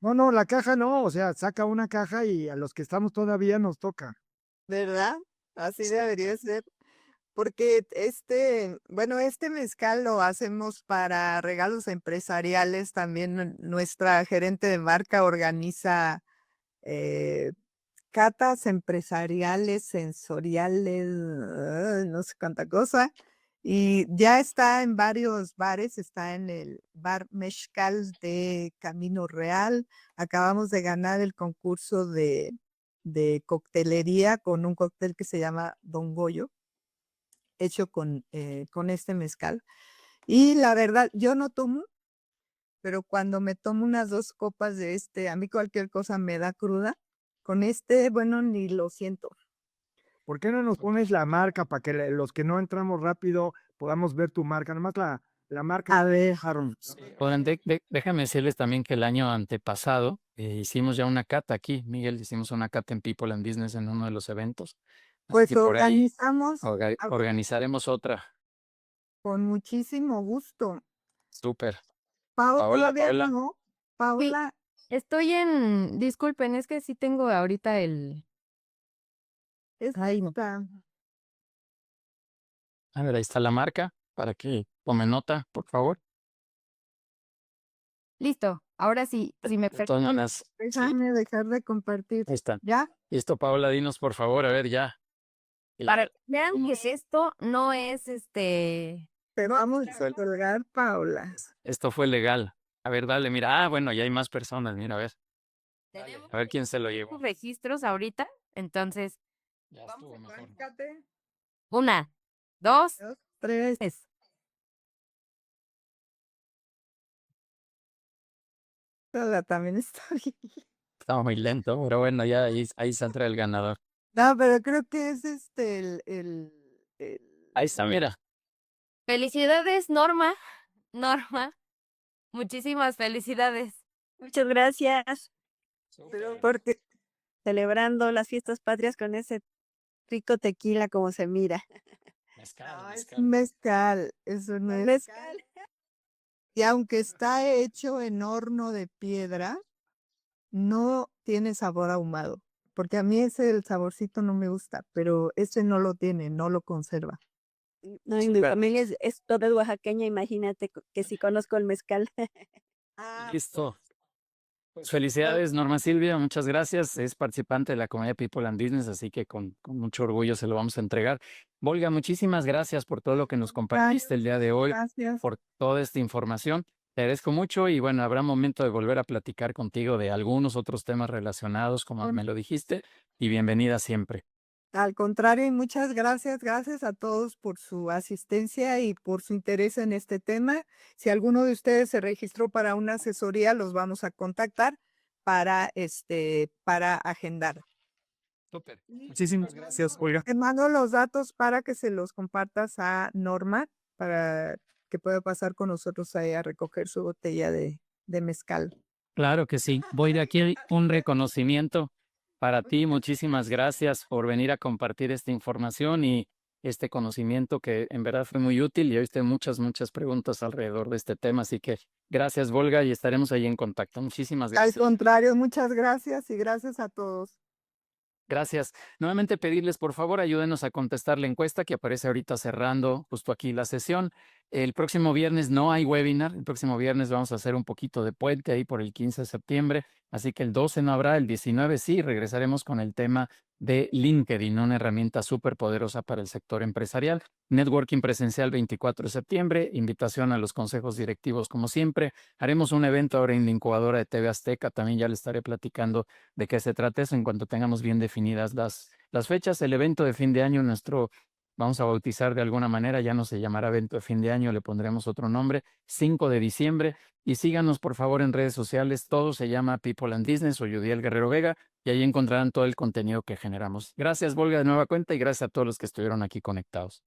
No, la caja no, o sea, saca una caja y a los que estamos todavía nos toca. ¿Verdad? Así debería ser. Porque bueno, este mezcal lo hacemos para regalos empresariales. También nuestra gerente de marca organiza catas empresariales, sensoriales, no sé cuánta cosa. Y ya está en varios bares, está en el bar Mezcal de Camino Real. Acabamos de ganar el concurso de coctelería con un cóctel que se llama Don Goyo, hecho con este mezcal. Y la verdad, yo no tomo, pero cuando me tomo unas 2 copas de a mí cualquier cosa me da cruda. Con bueno, ni lo siento. ¿Por qué no nos pones la marca para que los que no entramos rápido podamos ver tu marca? Nomás la marca. A ver. Harold. Oigan, déjame decirles también que el año antepasado hicimos ya una cata aquí, Miguel, hicimos una cata en People and Business en uno de los eventos. Así Pues que por ahí organizamos organizaremos otra. con muchísimo gusto. Súper. Pau, Paola, todavía Paola. no. Paula, Disculpen, es que sí tengo ahorita Ay, no. está. A ver, ahí está la marca para que tome nota, por favor. Listo. Ahora sí, si me De todas maneras, sí, Déjame dejar de compartir. ahí está. ¿Ya? Listo, Paola, dinos por favor, a ver, ya. Para que vean que esto no es Te vamos a colgar, Paula. Esto fue legal. A ver, dale, mira. Ah, bueno, ya hay más personas, mira, a ver. tenemos A ver quién se lo llevó. registros ahorita. Entonces, Ya estuvo mejor. Arráncate. 1, 2, 2, 3. 3. Paula también está bien. Estaba muy lento, pero bueno, ya ahí saldrá el ganador. No, pero creo que es Ahí está, mira. Felicidades, Norma. Norma, muchísimas felicidades. Muchas gracias. pero porque Celebrando las fiestas patrias con ese rico tequila como se mira. Mezcal, es mezcal. un mezcal, eso no es. Mezcal. Y aunque está hecho en horno de piedra, no tiene sabor ahumado, porque a mí el saborcito no me gusta, pero ese no lo tiene, no lo conserva. No, y mi familia es toda oaxaqueña, imagínate que si conozco el mezcal. Listo. Pues felicidades, Norma Silvia, muchas gracias. Es participante de la comunidad People and Business, así que con mucho orgullo se lo vamos a entregar. Volga, muchísimas gracias por todo lo que nos compartiste el día de hoy, Gracias. por toda esta información. Te agradezco mucho y bueno, habrá momento de volver a platicar contigo de algunos otros temas relacionados, como me lo dijiste, y bienvenida siempre. Al contrario, y muchas gracias, gracias a todos por su asistencia y por su interés en este tema. Si alguno de ustedes se registró para una asesoría, los vamos a contactar para agendar. Súper. Muchísimas gracias, Olga. Te mando los datos para que se los compartas a Norma para que pueda pasar con nosotros ahí a recoger su botella de mezcal. Claro que sí. Voy de aquí un reconocimiento para ti. Muchísimas gracias por venir a compartir esta información y este conocimiento que en verdad fue muy útil y oíste muchas preguntas alrededor de este tema. Así que gracias, Volga, y estaremos ahí en contacto. Muchísimas Al gracias. contrario, muchas gracias y gracias a todos. Gracias. Nuevamente pedirles, por favor, ayúdenos a contestar la encuesta que aparece ahorita cerrando justo aquí la sesión. El próximo viernes no hay webinar. El próximo viernes vamos a hacer un poquito de puente ahí por el 15 de septiembre. Así que el 12 no habrá, el 19 sí. Regresaremos con el tema de LinkedIn, una herramienta súper poderosa para el sector empresarial. Networking presencial 24 de septiembre. Invitación a los consejos directivos como siempre. Haremos un evento ahora en la incubadora de TV Azteca. También ya le estaré platicando de qué se trata eso en cuanto tengamos bien definidas las fechas. El evento de fin de año, vamos a bautizar de alguna manera, ya no se llamará evento de fin de año, le pondremos otro nombre, 5 de diciembre. Y síganos por favor en redes sociales, todo se llama People and Business o Yudiel Guerrero Vega, y ahí encontrarán todo el contenido que generamos. Gracias, Volga, de nueva cuenta, y gracias a todos los que estuvieron aquí conectados.